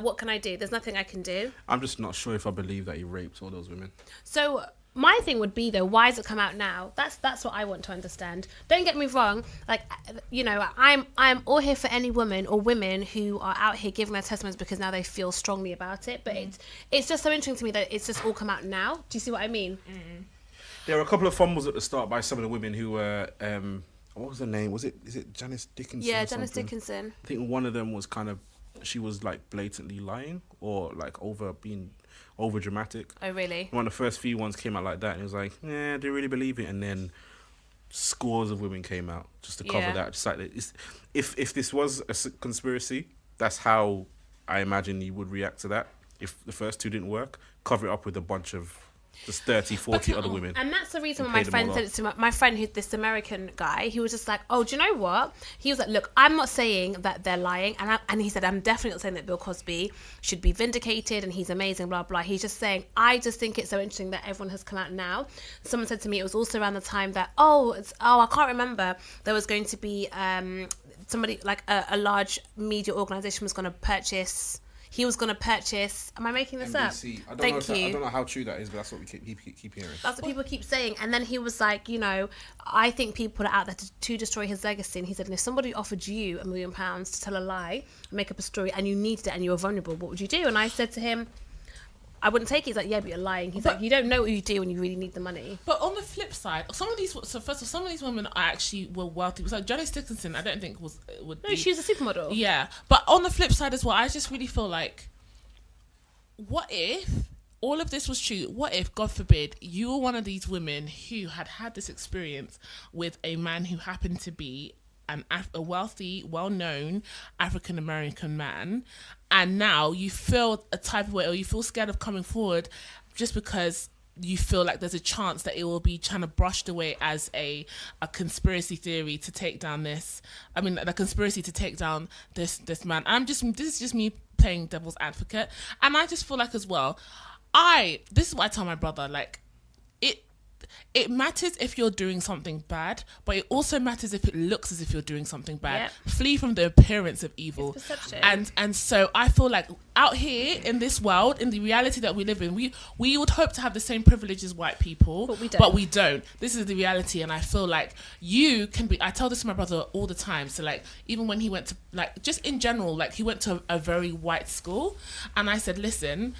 what can I do? There's nothing I can do. I'm just not sure if I believe that he raped all those women. So my thing would be though, why has it come out now? That's what I want to understand. Don't get me wrong, like I'm all here for any woman or women who are out here giving their testimonies because now they feel strongly about it. But it's just so interesting to me that it's just all come out now. Do you see what I mean? There were a couple of fumbles at the start by some of the women who were what was her name? Is it Janice Dickinson? Yeah, or Janice something? Dickinson. I think one of them was she was like blatantly lying or like over dramatic. Oh really? One of the first few ones came out like that, and it was like, yeah, do you really believe it? And then scores of women came out just to cover that. Just like if this was a conspiracy, that's how I imagine you would react to that. If the first two didn't work, cover it up with a bunch of just 30, 40 other women. And that's the reason why my friend said it to my friend, who's this American guy, he was just like, oh, do you know what? He was like, look, I'm not saying that they're lying. And he said, I'm definitely not saying that Bill Cosby should be vindicated and he's amazing, blah, blah. He's just saying, I just think it's so interesting that everyone has come out now. Someone said to me, it was also around the time that, I can't remember, there was going to be somebody, like a large media organisation was going to purchase he was going to purchase. Am I making this NBC. up? Thank you. I don't know how true that is, but that's what we keep hearing. That's what people keep saying. And then he was like, I think people put it out there to destroy his legacy. And he said, and if somebody offered you £1 million to tell a lie, make up a story, and you needed it and you were vulnerable, what would you do? And I said to him, I wouldn't take it. He's like, yeah, but you're lying. He's like, you don't know what you do when you really need the money. But on the flip side, some of these women were wealthy. So Johnny Dickinson, I don't think would. No, she was a supermodel. Yeah, but on the flip side as well, I just really feel like, what if all of this was true? What if, God forbid, you were one of these women who had this experience with a man who happened to be a wealthy, well-known African-American man, and now you feel a type of way, or you feel scared of coming forward just because you feel like there's a chance that it will be kind of brushed away as a conspiracy theory to take down this. I mean, the conspiracy to take down this man. This is just me playing devil's advocate, and I just feel like as well, this is what I tell my brother, like, it matters if you're doing something bad, but it also matters if it looks as if you're doing something bad. Yep. Flee from the appearance of evil. It's perception. And so I feel like out here in this world, in the reality that we live in, we would hope to have the same privilege as white people, but we don't. This is the reality, and I feel like you can be. I tell this to my brother all the time. So like, even when he went to, like, just in general, like, he went to a very white school, and I said, listen,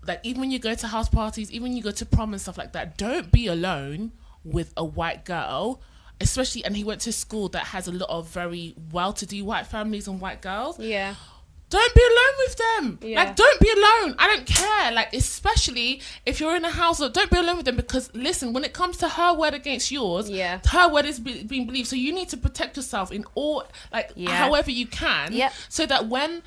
like, even when you go to house parties, even when you go to prom and stuff like that, don't be alone with a white girl, especially, and he went to school that has a lot of very well-to-do white families and white girls. Yeah. Don't be alone with them. Yeah. Like, don't be alone. I don't care. Like, especially if you're in a household, don't be alone with them, because listen, when it comes to her word against yours, her word is being believed. So you need to protect yourself in all, like, however you can, so that when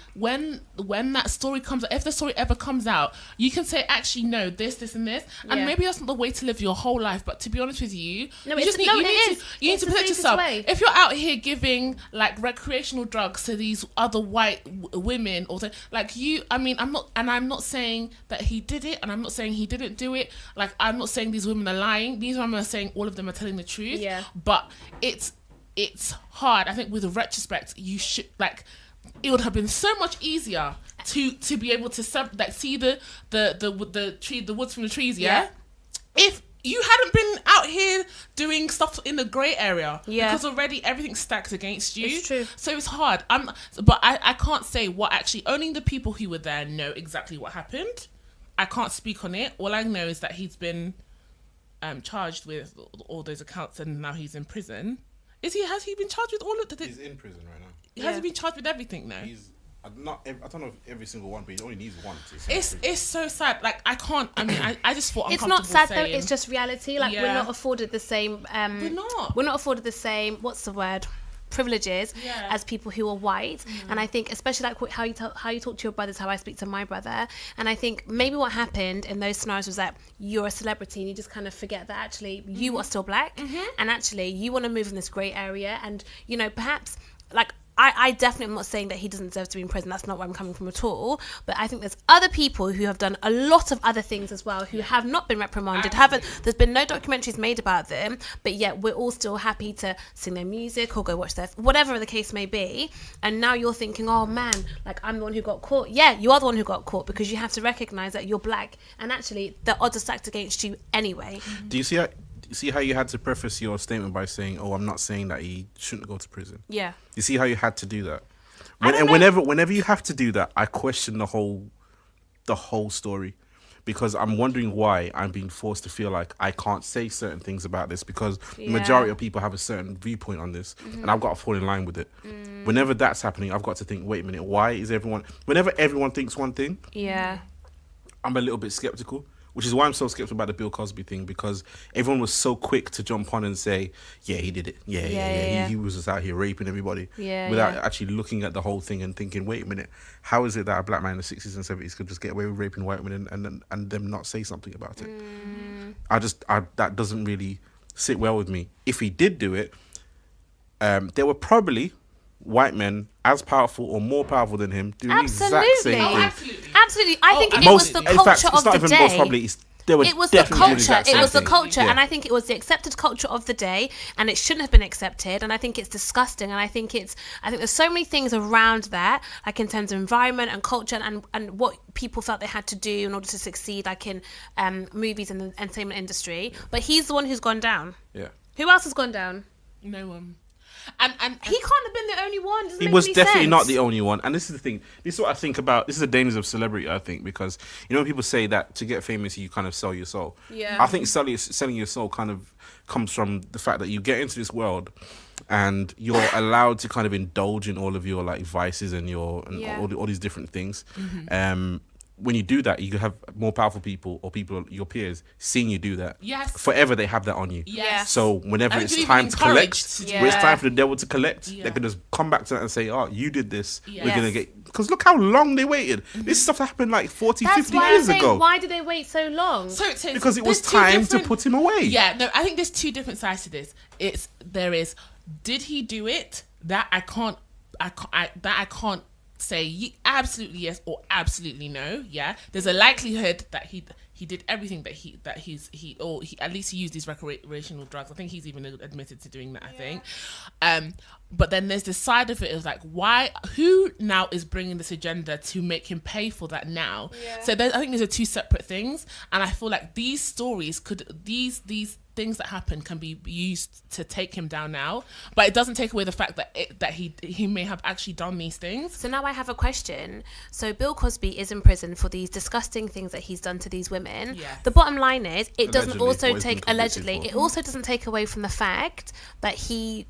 that story comes out, if the story ever comes out, you can say, actually, no, this, and this, and maybe that's not the way to live your whole life. But to be honest with you, you need to protect yourself. If you're out here giving, like, recreational drugs to these other white women, or like, I'm not saying that he did it, and I'm not saying he didn't do it. Like, I'm not saying these women are lying. These women are saying all of them are telling the truth. Yeah. But it's hard. I think with the retrospect, you should, like, it would have been so much easier to be able to see the tree, the woods from the trees. Yeah. If you hadn't been out here doing stuff in the grey area, because already everything stacks against you. It's true. So it's hard. But I can't say what actually. Only the people who were there know exactly what happened. I can't speak on it. All I know is that he's been charged with all those accounts, and now he's in prison. Has he been charged with all of the? He's in prison right now. Has he been charged with everything now? I don't know if every single one, but he only needs one. It's so sad. Like, I can't. I mean, I just thought it's not sad though. It's just reality. Like, we're not afforded the same. We're not afforded the same. What's the word? Privileges as people who are white. And I think, especially like how you talk to your brothers, how I speak to my brother, and I think maybe what happened in those scenarios was that you're a celebrity and you just kind of forget that actually you are still black, and actually you want to move in this grey area, and perhaps, like, I definitely am not saying that he doesn't deserve to be in prison. That's not where I'm coming from at all. But I think there's other people who have done a lot of other things as well, who have not been reprimanded. There's been no documentaries made about them, but yet we're all still happy to sing their music or go watch their, whatever the case may be. And now you're thinking, oh man, like, I'm the one who got caught. Yeah, you are the one who got caught, because you have to recognize that you're black, and actually the odds are stacked against you anyway. Do you see how you had to preface your statement by saying, "Oh, I'm not saying that he shouldn't go to prison." Yeah. You see how you had to do that. Whenever you have to do that, I question the whole story, because I'm wondering why I'm being forced to feel like I can't say certain things about this, because the majority of people have a certain viewpoint on this, and I've got to fall in line with it. Whenever that's happening, I've got to think, wait a minute, why is whenever everyone thinks one thing, I'm a little bit skeptical. Which is why I'm so skeptical about the Bill Cosby thing, because everyone was so quick to jump on and say, yeah, he did it. Yeah. He was just out here raping everybody without actually looking at the whole thing and thinking, wait a minute, how is it that a black man in the 60s and 70s could just get away with raping white women and them not say something about it? That doesn't really sit well with me. If he did do it, there were probably white men as powerful or more powerful than him doing the exact same thing. Absolutely. I think it was the culture of the day. Most probably, it's It was the culture. It was the culture, and I think it was the accepted culture of the day, and it shouldn't have been accepted. And I think it's disgusting. And I think there's so many things around that, like in terms of environment and culture, and what people felt they had to do in order to succeed, like in movies and the entertainment industry. But he's the one who's gone down. Yeah. Who else has gone down? No one. And he can't have been the only one. He was definitely not the only one. And this is the thing. This is what I think about. This is the dangers of celebrity, I think, because when people say that to get famous, you kind of sell your soul. Yeah. I think selling your soul kind of comes from the fact that you get into this world and you're allowed to kind of indulge in all of your like vices and all these different things. Mm-hmm. When you do that, you have more powerful people or people, your peers, seeing you do that. Yes. Forever they have that on you. Yes. So whenever it's time to collect, when it's time for the devil to collect, they can just come back to that and say, oh, you did this. Yes. We're going to get... Because look how long they waited. Mm-hmm. This stuff happened like 40, 50 years ago. Why did they wait so long? So because it was time to put him away. Yeah, no, I think there's two different sides to this. Did he do it? That I can't say absolutely yes or absolutely no. Yeah, there's a likelihood that he did everything that he at least he used these recreational drugs. I think he's even admitted to doing that. I think, but then there's this side of it is like, who now is bringing this agenda to make him pay for that now? Yeah. So I think these are two separate things, and I feel like these stories these things that happen can be used to take him down now, but it doesn't take away the fact that he may have actually done these things. So now I have a question. So Bill Cosby is in prison for these disgusting things that he's done to these women. Yes. The bottom line is, it doesn't also take away from the fact that he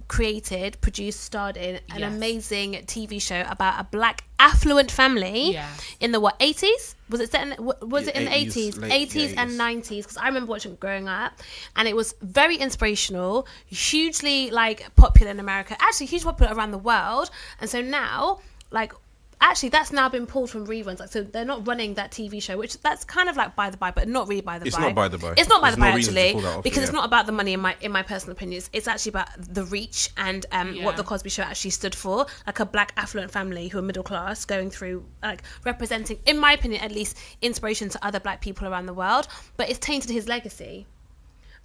created, produced, starred in an amazing TV show about a black affluent family in the 80s? Was it set in, was it in the 80s and 90s? Because I remember watching it growing up, and it was very inspirational, hugely like popular in America, actually hugely popular around the world. And so now, like, actually that's now been pulled from reruns. Like, so they're not running that TV show, which that's kind of like by the by, but not really by the by. It's not by the by. It's not by the by, actually, because it's not about the money in my personal opinion. It's actually about the reach and what the Cosby Show actually stood for, like a black affluent family who are middle class going through, like, representing, in my opinion at least, inspiration to other black people around the world. But it's tainted his legacy.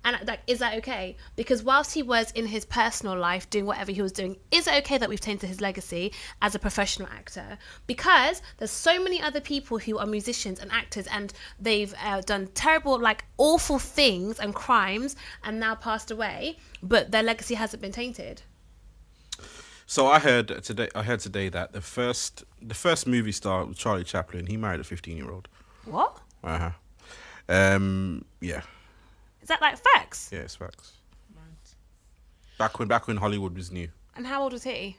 And like, is that okay? Because whilst he was in his personal life doing whatever he was doing, is it okay that we've tainted his legacy as a professional actor? Because there's so many other people who are musicians and actors, and they've done terrible, like, awful things and crimes and now passed away, but their legacy hasn't been tainted. So I heard today that the first movie star, Charlie Chaplin, he married a 15-year-old. What? Yeah. Is that like facts? Yeah, it's facts. Right. Back when Hollywood was new. And how old was he?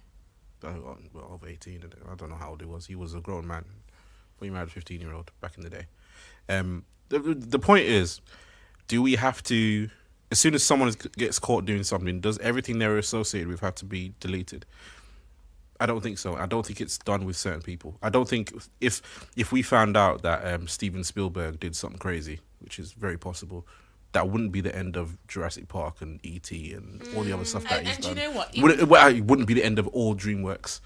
Well, over 18. I don't know how old he was. He was a grown man. But he married a 15-year-old back in the day. The point is, do we have to, as soon as someone gets caught doing something, does everything they're associated with have to be deleted? I don't think so. I don't think it's done with certain people. I don't think if we found out that Steven Spielberg did something crazy, which is very possible, that wouldn't be the end of Jurassic Park and E.T. and all the other stuff that he's done. And you know what? It wouldn't be the end of all DreamWorks,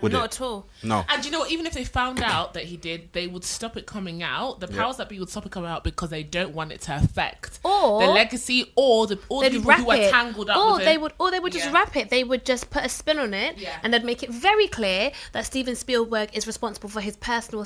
would it? Not at all. No. And you know what? Even if they found out that he did, they would stop it coming out. The powers that be would stop it coming out because they don't want it to affect the legacy or the people who are tangled up with it. They would just wrap it. They would just put a spin on it, and they'd make it very clear that Steven Spielberg is responsible for his personal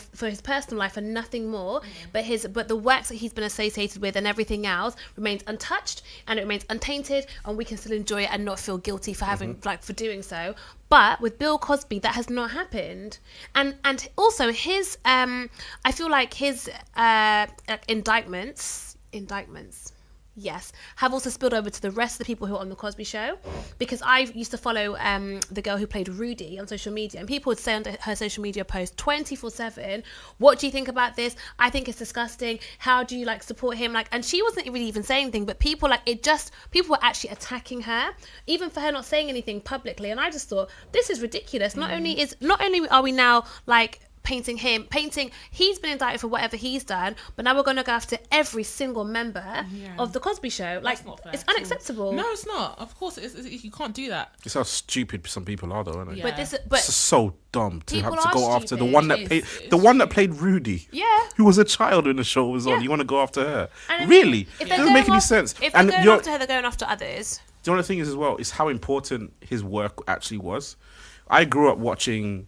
life and nothing more. But the works that he's been associated with and everything else remains untouched, and it remains untainted, and we can still enjoy it and not feel guilty for having for doing so. But with Bill Cosby, that has not happened, and also his I feel like his indictments yes, have also spilled over to the rest of the people who are on the Cosby Show, because I used to follow the girl who played Rudy on social media, and people would say on her social media post 24/7, what do you think about this? I think it's disgusting. How do you like support him? Like, and she wasn't really even saying anything, but people were actually attacking her, even for her not saying anything publicly. And I just thought, this is ridiculous. Not only are we now like painting he's been indicted for whatever he's done, but now we're going to go after every single member of the Cosby Show. Like, it's unacceptable. No, it's not. Of course, you can't do that. It's how stupid some people are, though, isn't it? Yeah. But it's so dumb to have to go after the stupid. one that played Rudy. Yeah. Who was a child when the show was on. You want to go after her? And really? It doesn't make any sense. If they're going after her, they're going after others. The only thing is as well is how important his work actually was. I grew up watching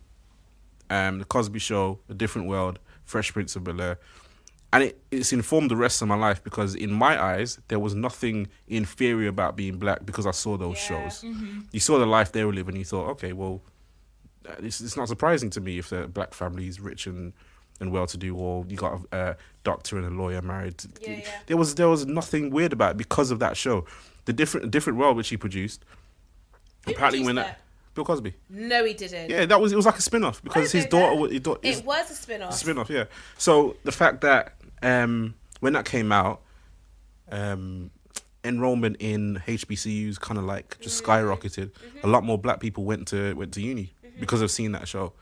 The Cosby Show, A Different World, Fresh Prince of Bel-Air, and it's informed the rest of my life because in my eyes there was nothing inferior about being black because I saw those shows. Mm-hmm. You saw the life they were living, you thought, okay, well, it's not surprising to me if the black family is rich and well-to-do, or you got a doctor and a lawyer married. There was nothing weird about it because of that show. The different world which he produced. Apparently, when Bill Cosby. No, he didn't. Yeah, it was like a spin-off because his daughter. It was a spin-off. Spin-off, yeah. So the fact that when that came out, enrollment in HBCUs kind of like just skyrocketed. Mm-hmm. A lot more black people went to uni because of seeing that show.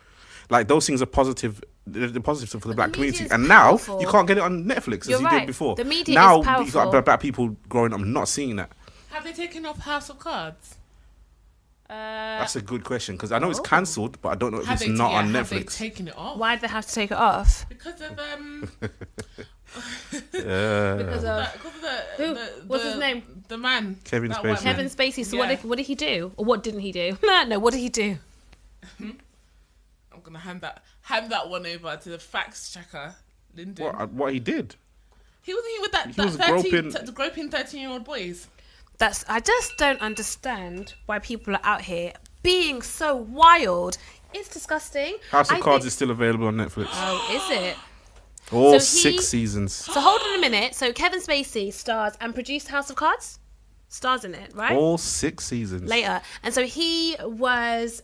Like, those things are positive. They're positive for the black community. And now you can't get it on Netflix as you did before. The media now is powerful. You got black people growing up not seeing that. Have they taken off House of Cards? That's a good question because I know it's cancelled, but I don't know if it's not on Netflix. Have they taken it off? Why did they have to take it off? Because of because of who? What's his name? The man. Kevin Spacey. Kevin Spacey. So what did he do, or what didn't he do? No, what did he do? I'm gonna hand that one over to the facts checker, Lyndon. What he did? He was with that groping 13-year-old boys. I just don't understand why people are out here being so wild. It's disgusting. House of Cards is still available on Netflix. Oh, is it? All 6 seasons. So hold on a minute. So Kevin Spacey stars and produced House of Cards? Stars in it, right? All 6 seasons. Later. And so he was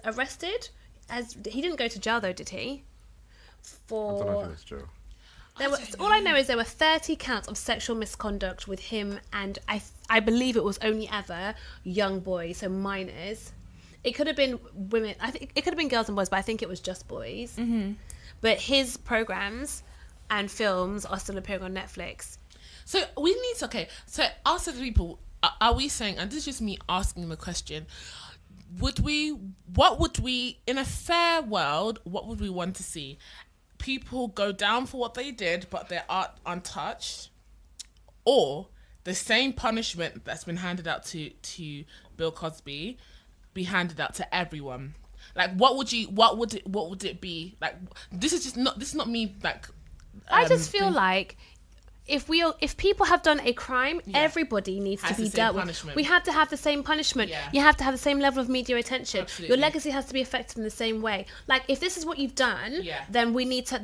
arrested. He didn't go to jail though, did he? I don't know if it was jail. All I know is there were 30 counts of sexual misconduct with him, and I believe it was only ever young boys, so minors. It could have been women. I think it could have been girls and boys, but I think it was just boys. Mm-hmm. But his programs and films are still appearing on Netflix. So we need to So ask the people: are we saying? And this is just me asking the question. What would we in a fair world? What would we want to see? People go down for what they did, but their art untouched, or the same punishment that's been handed out to Bill Cosby be handed out to everyone. Like, what would it be? Like, this is not me. Like, I just feel like if people have done a crime, everybody needs to be dealt with. We have to have the same punishment. Yeah. You have to have the same level of media attention. Absolutely. Your legacy has to be affected in the same way. Like, if this is what you've done, then we need to.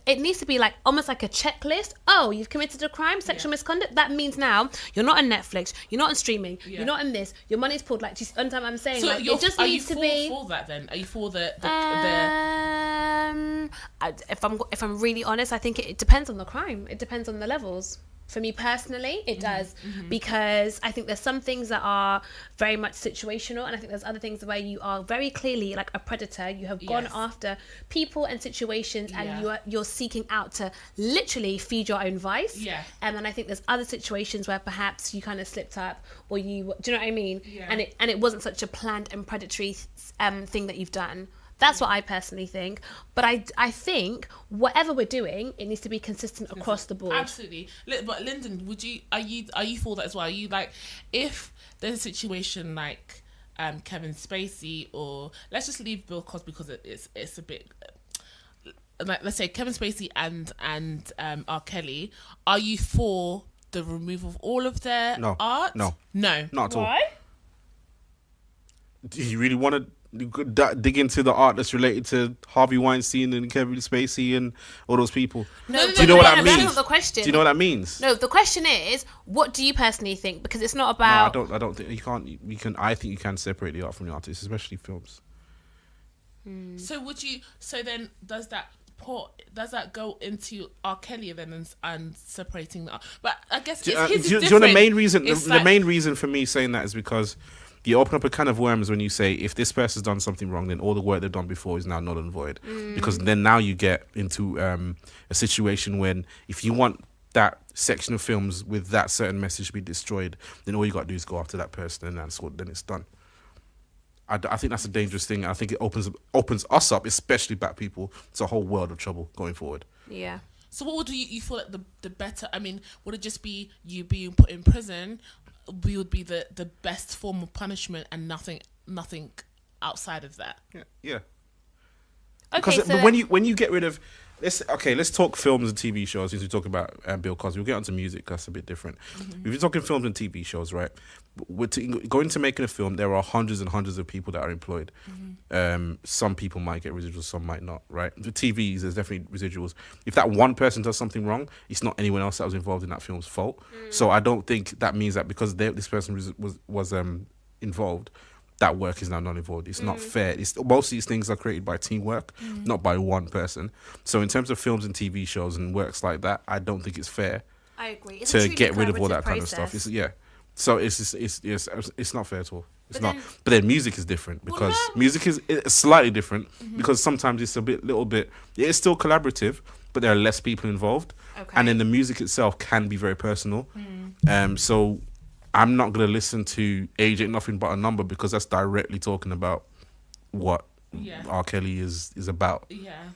It needs to be like almost like a checklist. Oh, you've committed a crime, sexual misconduct. That means now you're not on Netflix. You're not on streaming. Yeah. You're not in this. Your money's pulled. Like, do you understand what I'm saying? So like, it just needs to be. For that, then, are you for the? If I'm really honest, I think it depends on the crime. It depends on the levels. For me personally, it does, because I think there's some things that are very much situational, and I think there's other things where you are very clearly like a predator. You have gone after people and situations, and you're seeking out to literally feed your own vice. Yeah. And then I think there's other situations where perhaps you kind of slipped up, or do you know what I mean? Yeah. And it wasn't such a planned and predatory thing that you've done. That's what I personally think. But I think whatever we're doing, it needs to be consistent across the board. Absolutely. But Lyndon, are you for that as well? Are you like, if there's a situation like Kevin Spacey, or let's just leave Bill Cosby because it's a bit like, let's say Kevin Spacey and R. Kelly, are you for the removal of all of their art? No, not at all. Why? Do you really want to dig into the art that's related to Harvey Weinstein and Kevin Spacey and all those people? No, do you know what that means? That's not the question. Do you know what that means? No, the question is, what do you personally think? Because it's not about. No, I don't think you can't. I think you can separate the art from the artist, especially films. So then does that go into R. Kelly then and separating the art? But I guess do you know the main reason? The main reason for me saying that is because you open up a can of worms when you say if this person's done something wrong, then all the work they've done before is now null and void. Because then now you get into a situation when if you want that section of films with that certain message to be destroyed, then all you got to do is go after that person, and then it's done. I think that's a dangerous thing. I think it opens us up, especially black people, to a whole world of trouble going forward. Yeah. So what would you feel like the better? I mean, would it just be you being put in prison? Would be the best form of punishment, and nothing outside of that. Yeah. Okay, because so when you get rid of let's talk films and TV shows since we talk about Bill Cosby. We'll get onto music, that's a bit different. If you're talking films and TV shows, right? Going to making a film, there are hundreds and hundreds of people that are employed. Some people might get residuals, some might not, right? The TVs, there's definitely residuals. If that one person does something wrong, it's not anyone else that was involved in that film's fault. So I don't think that means that because this person was involved, that work is now not involved. It's not fair. Most of these things are created by teamwork, not by one person. So in terms of films and TV shows and works like that, I don't think it's fair. I agree. To get rid of all that kind of stuff. So it's not fair at all. It's not. But then music is different because music is slightly different because sometimes it's little bit. It's still collaborative, but there are less people involved, and then the music itself can be very personal. So I'm not going to listen to Age Ain't Nothing But a Number because that's directly talking about what R. Kelly is about.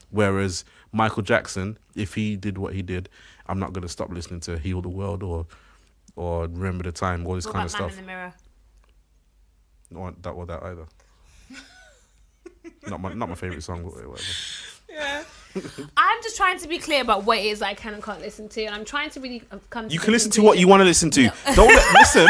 Whereas Michael Jackson, if he did what he did, I'm not going to stop listening to Heal the World or Remember the Time, all this kind of stuff. Man in the Mirror? Not that either. not my favourite song, but whatever. Yeah. I'm just trying to be clear about what it is I can and can't listen to, and I'm trying to really come to. You can listen to what you want to listen to. No. Don't listen.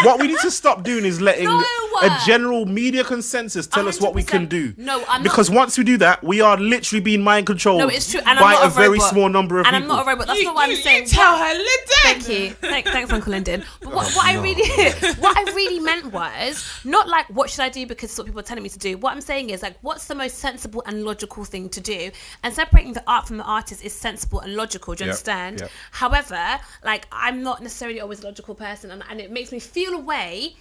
What we need to stop doing is letting a general media consensus tell us what we can do. No, I'm because not. Once we do that, we are literally being mind controlled. No, it's true. And by I'm not a very small number of people. And I'm not a robot. That's not what I'm saying. Tell her, Lyndon. Thank you. Thanks, Uncle Lyndon. But what I really meant was not like what should I do because it's what people are telling me to do. What I'm saying is like what's the most sensible and logical thing to do, and separating the art from the artist is sensible and logical. Do you understand? Yep. However, like I'm not necessarily always a logical person, and it makes me feel a way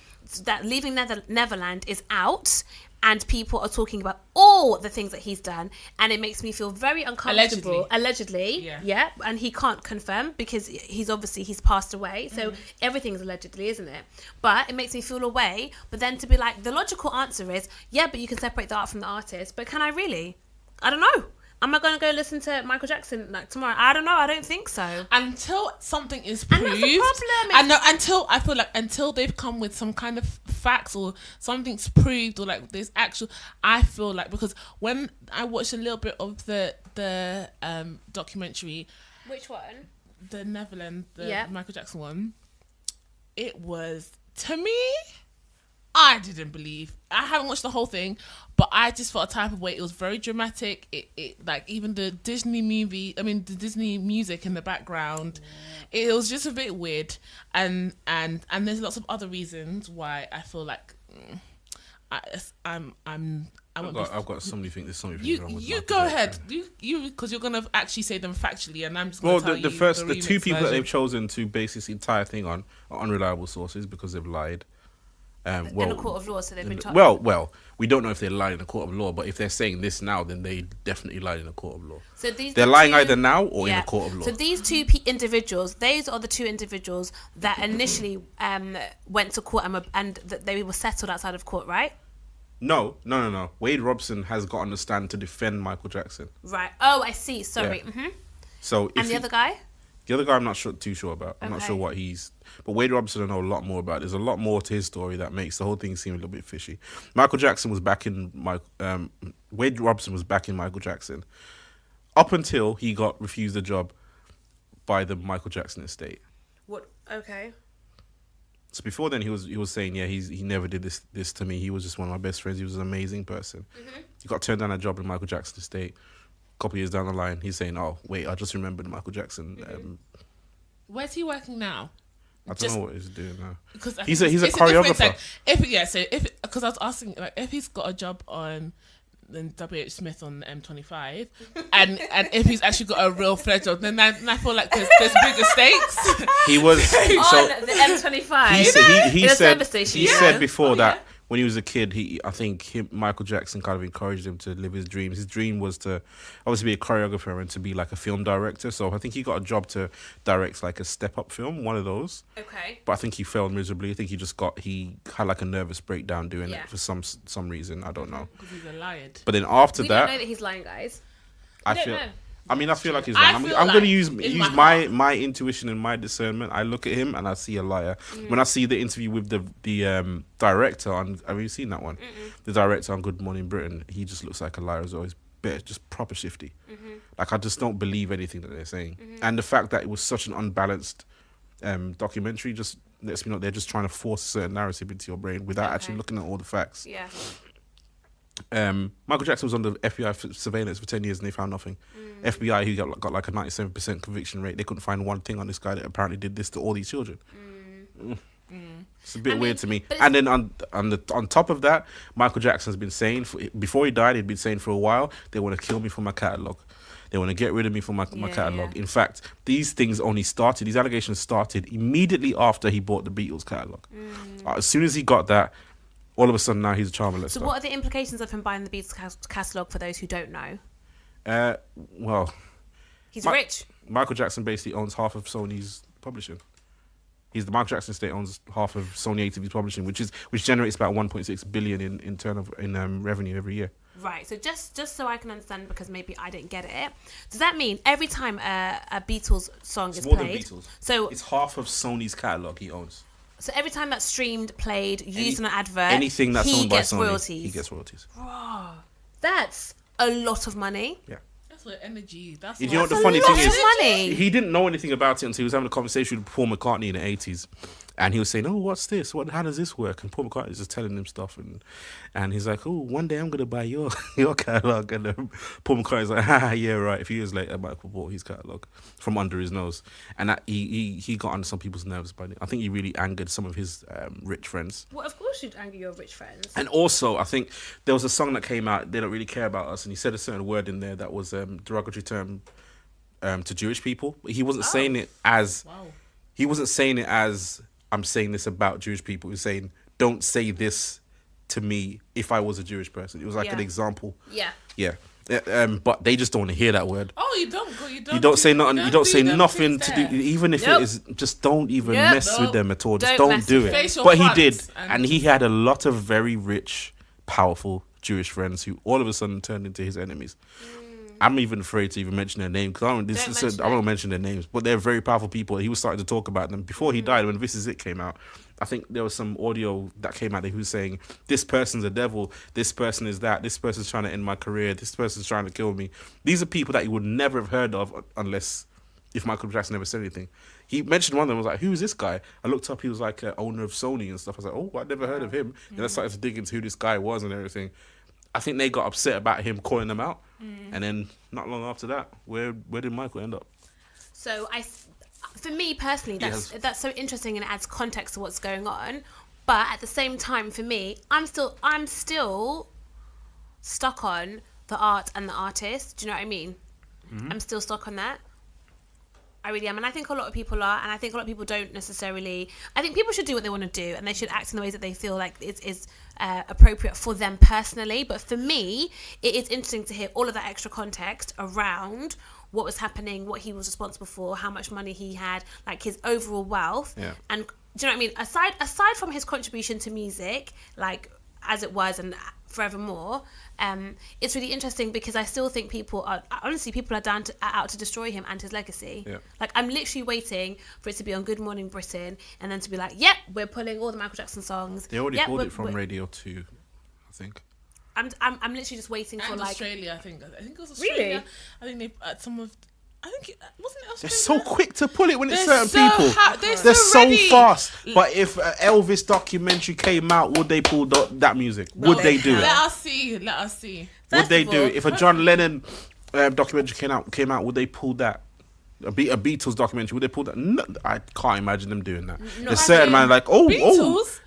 that Leaving Neverland is out and people are talking about all the things that he's done, and it makes me feel very uncomfortable. Allegedly. Yeah, and he can't confirm because he's passed away, so everything's allegedly, isn't it? But it makes me feel a way. But then to be like, the logical answer is but you can separate the art from the artist. But can I really? I don't know. Am I going to go listen to Michael Jackson like tomorrow? I don't know. I don't think so. Until something is proved. And that's the problem. Until they've come with some kind of facts or something's proved or like there's actual. I feel like because when I watched a little bit of the documentary. Which one? The Neverland, Michael Jackson one. It was, to me, I didn't believe. I haven't watched the whole thing, but I just felt a type of way. It was very dramatic. It like even the Disney music in the background, it was just a bit weird. And there's lots of other reasons why I feel like I've got so many things. There's so many things wrong with you Michael go Jackson. ahead. You because you're gonna actually say them factually, and I'm just gonna tell you the two people that they've chosen to base this entire thing on are unreliable sources because they've lied. In a court of law, so they've been charged. Well, we don't know if they lied in a court of law, but if they're saying this now, then they definitely lied in a court of law. So they're lying either now or in a court of law. So these two individuals, those are the two individuals that initially went to court and they were settled outside of court, right? No. Wade Robson has got on the stand to defend Michael Jackson. Right. Oh, I see. Sorry. Yeah. Mm-hmm. So and the other guy? The other guy, I'm not too sure about. I'm not sure what he's. But Wade Robson, I know a lot more about. There's a lot more to his story that makes the whole thing seem a little bit fishy. Michael Jackson was backing Wade Robson was backing Michael Jackson up until he got refused a job by the Michael Jackson estate. What? Okay. So before then, he was saying, he never did this to me. He was just one of my best friends. He was an amazing person. Mm-hmm. He got turned down a job in Michael Jackson estate. Couple years down the line, he's saying, "Oh, wait, I just remembered Michael Jackson." Where's he working now? I don't know what he's doing now. Because he's a choreographer. Because I was asking, like, if he's got a job on then W.H. Smith on the M25, and if he's actually got a real fledged job, then I feel like there's bigger stakes. He was on the M25. He said before that when he was a kid, Michael Jackson kind of encouraged him to live his dreams. His dream was to obviously be a choreographer and to be like a film director. So I think he got a job to direct like a step-up film, one of those. Okay. But I think he failed miserably. I think he had like a nervous breakdown doing it for some reason. I don't know. Because he's a liar. But then after we that, don't know that he's lying, guys. I feel like he's lying. I'm feel going to like use in my intuition and my discernment. I look at him and I see a liar. When I see the interview with the director on, have you seen that one? The director on Good Morning Britain, he just looks like a liar as always. Just proper shifty. Like, I just don't believe anything that they're saying. And the fact that it was such an unbalanced documentary just lets me know they're just trying to force a certain narrative into your brain without actually looking at all the facts. Yeah. Michael Jackson was under FBI surveillance for 10 years and they found nothing. FBI, who got like a 97% conviction rate, they couldn't find one thing on this guy that apparently did this to all these children. It's a bit weird to me. And then on top of that, Michael Jackson's been saying, before he died, he'd been saying for a while, they want to kill me for my catalogue. They want to get rid of me from my catalogue. In fact, these allegations started immediately after he bought the Beatles catalogue. As soon as he got that, all of a sudden now he's a child molester. So what are the implications of him buying the Beatles catalogue for those who don't know? Well, he's rich. Michael Jackson basically owns half of Sony's publishing. The Michael Jackson estate owns half of Sony ATV's publishing, which generates about 1.6 billion in turnover in revenue every year. Right. So just so I can understand, because maybe I didn't get it. Does that mean every time a Beatles song is more played, than Beatles. So it's half of Sony's catalogue he owns. So every time that's streamed, played, used in an advert, anything that's owned by Sony, royalties. He gets royalties. Bro, that's a lot of money. Yeah. That's what energy. That's you know what the funny thing is? Money. He didn't know anything about it until he was having a conversation with Paul McCartney in the 80s. And he was saying, "Oh, what's this? How does this work?" And Paul McCartney was just telling him stuff, and he's like, "Oh, one day I'm gonna buy your catalog." And Paul McCartney's like, "Ha, yeah, right." A few years later, Michael bought his catalog from under his nose, and that he got under some people's nerves by it. I think he really angered some of his rich friends. Well, of course you'd anger your rich friends. And also, I think there was a song that came out. They don't really care about us, and he said a certain word in there that was derogatory term to Jewish people. He wasn't saying it as. Wow. He wasn't saying it as, I'm saying this about Jewish people. He was saying, don't say this to me if I was a Jewish person. It was like an example. Yeah. Yeah. But they just don't want to hear that word. Oh, you don't say nothing. You don't say nothing to do. Even if Nope. it is, just don't even mess with them at all. Just Don't don't mess do with it. them. But he did, and he had a lot of very rich, powerful Jewish friends who all of a sudden turned into his enemies. I'm even afraid to even mention their name because I won't mention their names, but they're very powerful people. He was starting to talk about them before he died. When This Is It came out, I think there was some audio that came out there who was saying, "This person's a devil. This person is that. This person's trying to end my career. This person's trying to kill me." These are people that he would never have heard of if Michael Jackson never said anything. He mentioned one of them. I was like, "Who is this guy?" I looked up. He was like owner of Sony and stuff. I was like, "Oh, I never heard of him." And I started to dig into who this guy was and everything. I think they got upset about him calling them out. And then not long after that, where did Michael end up? So for me personally, that's so interesting and it adds context to what's going on. But at the same time, for me, I'm still stuck on the art and the artist. Do you know what I mean? Mm-hmm. I'm still stuck on that. I really am, and I think a lot of people are, and I think a lot of people don't necessarily. I think people should do what they want to do, and they should act in the ways that they feel like it is appropriate for them personally. But for me, it is interesting to hear all of that extra context around what was happening, what he was responsible for, how much money he had, like his overall wealth. Yeah. And do you know what I mean? Aside from his contribution to music, like as it was and forevermore, it's really interesting because I still think people are out to destroy him and his legacy. Yeah. Like I'm literally waiting for it to be on Good Morning Britain and then to be like, yep, we're pulling all the Michael Jackson songs. They already pulled it from Radio 2, I think. I'm literally just waiting for like Australia. I think it was Australia. Really? I think they some of. I think wasn't it Australia? They're so quick to pull it when it's They're certain so people. they're so ready. fast. But if an Elvis documentary came out, would they pull that music? Would they do it? Let us see. Would they do it? If a John Lennon documentary came out, would they pull that? A Beatles documentary, would they pull that? No, I can't imagine them doing that. There's certain man like,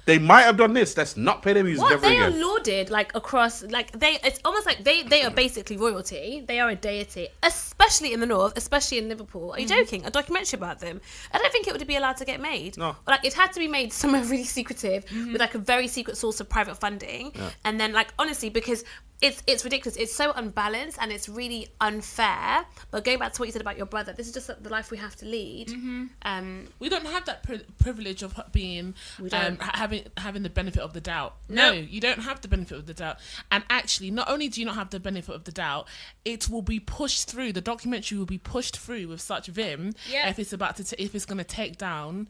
they might have done this. Let's not play their music ever They again. are lauded like across, like it's almost like they are basically royalty. They are a deity, especially in the north, especially in Liverpool. Are you joking? A documentary about them? I don't think it would be allowed to get made. No. Like it had to be made somewhere really secretive with like a very secret source of private funding, and then like honestly, because it's ridiculous. It's so unbalanced and it's really unfair. But going back to what you said about your brother, this is just the life we have to lead. We don't have that privilege of being having the benefit of the doubt. No, you don't have the benefit of the doubt. And actually, not only do you not have the benefit of the doubt, it will be pushed through. The documentary will be pushed through with such vim if it's about to if it's going to take down,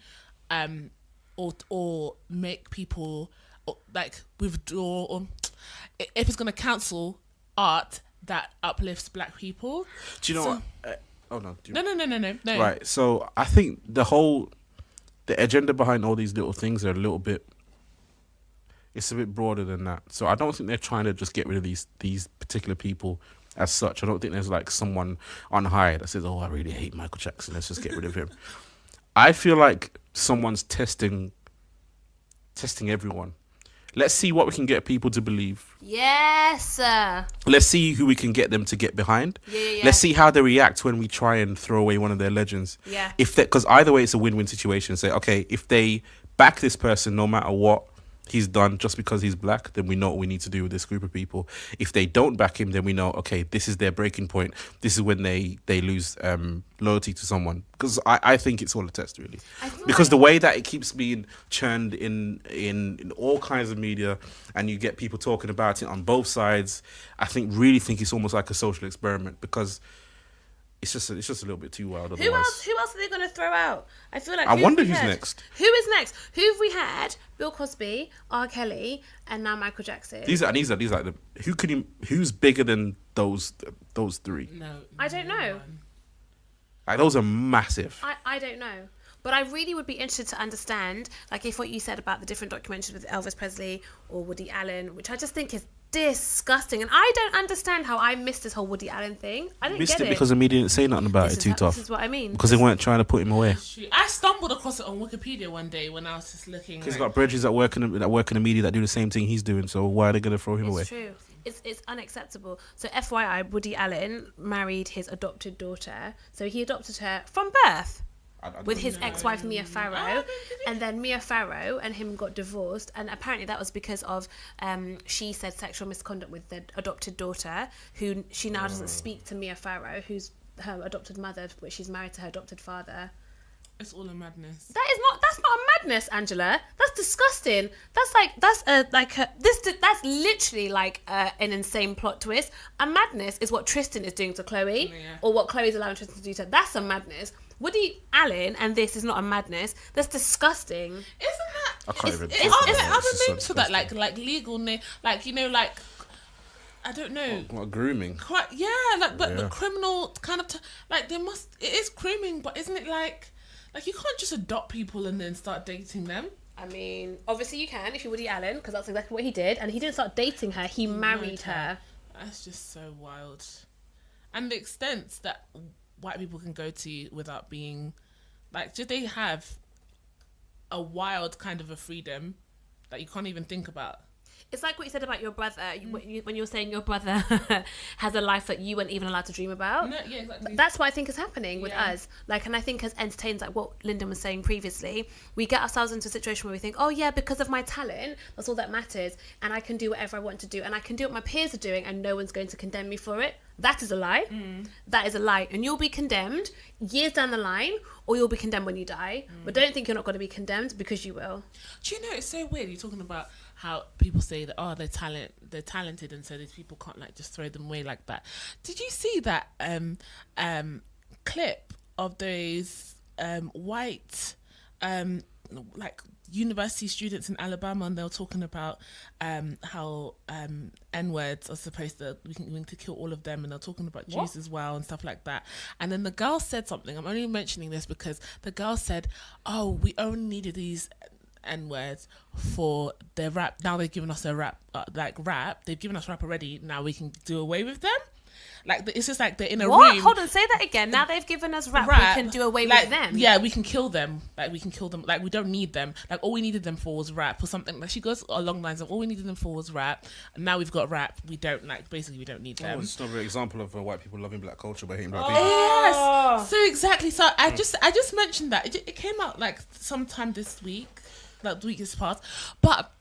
or make people like withdraw, or if it's going to cancel art that uplifts black people. Do you know what? Oh no. No. Right. So I think the agenda behind all these little things are a little bit. It's a bit broader than that. So I don't think they're trying to just get rid of these particular people as such. I don't think there's like someone on high that says, "Oh, I really hate Michael Jackson. Let's just get rid of him." I feel like someone's testing everyone. Let's see what we can get people to believe. Yes. Let's see who we can get them to get behind. Yeah. Let's see how they react when we try and throw away one of their legends. Yeah. Because either way, it's a win-win situation. Say, okay, if they back this person, no matter what he's done, just because he's black, then we know what we need to do with this group of people. If they don't back him, then we know, okay, this is their breaking point. This is when they lose loyalty to someone. Because I think it's all a test, really. Because the way that it keeps being churned in all kinds of media, and you get people talking about it on both sides, I really think it's almost like a social experiment, because it's just a little bit too wild. Who else are they going to throw out? I feel like. I wonder who's next. Who is next? Who have we had? Bill Cosby, R. Kelly, and now Michael Jackson. These are like who's bigger than those three? No, I don't know. Like those are massive. I don't know. But I really would be interested to understand, like, if what you said about the different documentaries with Elvis Presley or Woody Allen, which I just think is disgusting. And I don't understand how I missed this whole Woody Allen thing. I didn't missed get it because the media didn't say nothing about it too tough. This is what I mean. Because they weren't trying to put him away. I stumbled across it on Wikipedia one day when I was just looking. Because he's got bridges that work in the media that do the same thing he's doing. So why are they going to throw him away? It's true. It's unacceptable. So FYI, Woody Allen married his adopted daughter. So he adopted her from birth. With his ex-wife Mia Farrow, and then Mia Farrow and him got divorced, and apparently that was because of she said sexual misconduct with the adopted daughter, who she now doesn't speak to Mia Farrow, who's her adopted mother, but she's married to her adopted father. It's all a madness. That's not a madness, Angela. That's disgusting. That's literally like an insane plot twist. A madness is what Tristan is doing to Chloe, or what Chloe's allowing Tristan to do to her. That's a madness. Woody Allen and this is not a madness. That's disgusting. Isn't that? I can't even. Are there other names for that? Like legal name? Like, you know, like, I don't know. What grooming? Quite, yeah. Like, but the criminal kind of like there must. It is grooming, but isn't it like you can't just adopt people and then start dating them? I mean, obviously you can if you're Woody Allen, because that's exactly what he did, and he didn't start dating her. He married her. That's just so wild, and the extent that white people can go to without being like, do they have a wild kind of a freedom that you can't even think about? It's like what you said about your brother, when you were saying your brother has a life that you weren't even allowed to dream about. No, yeah, exactly. That's what I think is happening with us. Like, and I think as entertainers, like what Lyndon was saying previously, we get ourselves into a situation where we think, oh yeah, because of my talent, that's all that matters, and I can do whatever I want to do, and I can do what my peers are doing, and no one's going to condemn me for it. That is a lie. That is a lie. And you'll be condemned years down the line, or you'll be condemned when you die. But don't think you're not going to be condemned, because you will. Do you know, it's so weird. You're talking about how people say that, oh, they're talented, and so these people can't like just throw them away like that. Did you see that clip of those white like university students in Alabama, and they were talking about how N-words are supposed to, we need to kill all of them, and they're talking about Jews as well and stuff like that. And then the girl said something, I'm only mentioning this because the girl said, oh, we only needed these N-words for their rap. Now they've given us a rap, rap. They've given us rap already. Now we can do away with them. Like it's just like they're in a what? room. Hold on, say that again. Now they've given us rap. We can do away with them. Yeah, we can kill them. Like we can kill them. Like we don't need them. Like all we needed them for was rap or something. Like she goes along lines of all we needed them for was rap. And now we've got rap. We don't basically we don't need them. It's not an example of white people loving black culture by hating black people. Yes. So exactly. So I just mentioned that it came out like sometime this week, like the week is past. But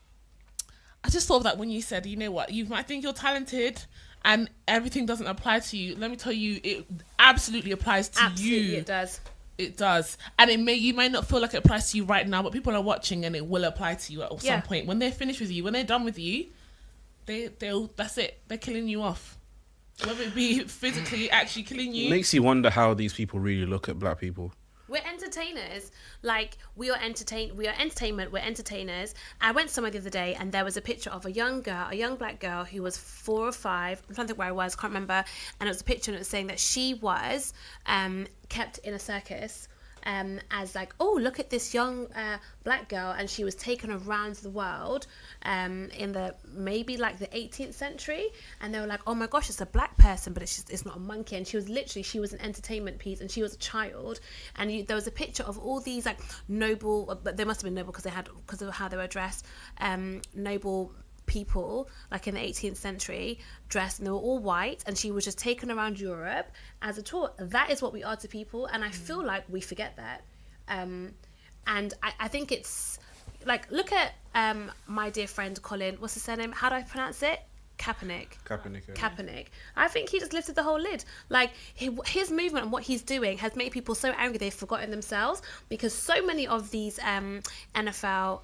I just thought that when you said, you know what, you might think you're talented and everything doesn't apply to you. Let me tell you, it absolutely applies to you. Absolutely, it does. It does. And you may not feel like it applies to you right now, but people are watching and it will apply to you at some point. When they're finished with you, when they're done with you, they'll that's it. They're killing you off. Whether it be physically actually killing you. It makes you wonder how these people really look at black people. We're entertainers. Like, we are entertainment. We're entertainers. I went somewhere the other day and there was a picture of a young black girl who was 4 or 5. I'm trying to think where I was, can't remember. And it was a picture and it was saying that she was kept in a circus as like, oh, look at this young black girl, and she was taken around the world in the maybe like the 18th century, and they were like, oh my gosh, it's a black person, but it's not a monkey. And she was an entertainment piece, and she was a child, and there was a picture of all these like noble, but they must have been noble because of how they were dressed, noble people like in the 18th century dressed, and they were all white, and she was just taken around Europe as a tour. That is what we are to people, and I feel like we forget that, and I think it's like, look at my dear friend Colin, what's his surname, how do I pronounce it? Kaepernick. I think he just lifted the whole lid. Like, his movement and what he's doing has made people so angry they've forgotten themselves, because so many of these NFL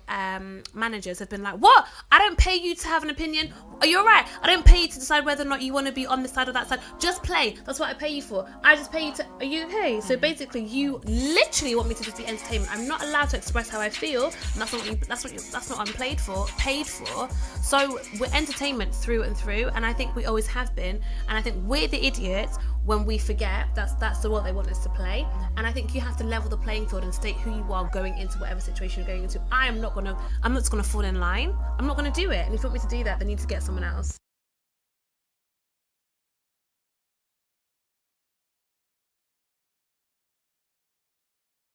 managers have been like, what? I don't pay you to have an opinion. Are you alright? I don't pay you to decide whether or not you want to be on this side or that side. Just play. That's what I pay you for. I just pay you to... Are you okay? So basically, you literally want me to just be entertainment. I'm not allowed to express how I feel. And that's not what I'm paid for. So we're entertainment through and through, and I think we always have been, and I think we're the idiots when we forget that's the role they want us to play. And I think you have to level the playing field and state who you are going into whatever situation you're going into. I'm not just gonna fall in line. I'm not gonna do it. And if you want me to do that, then you need to get someone else.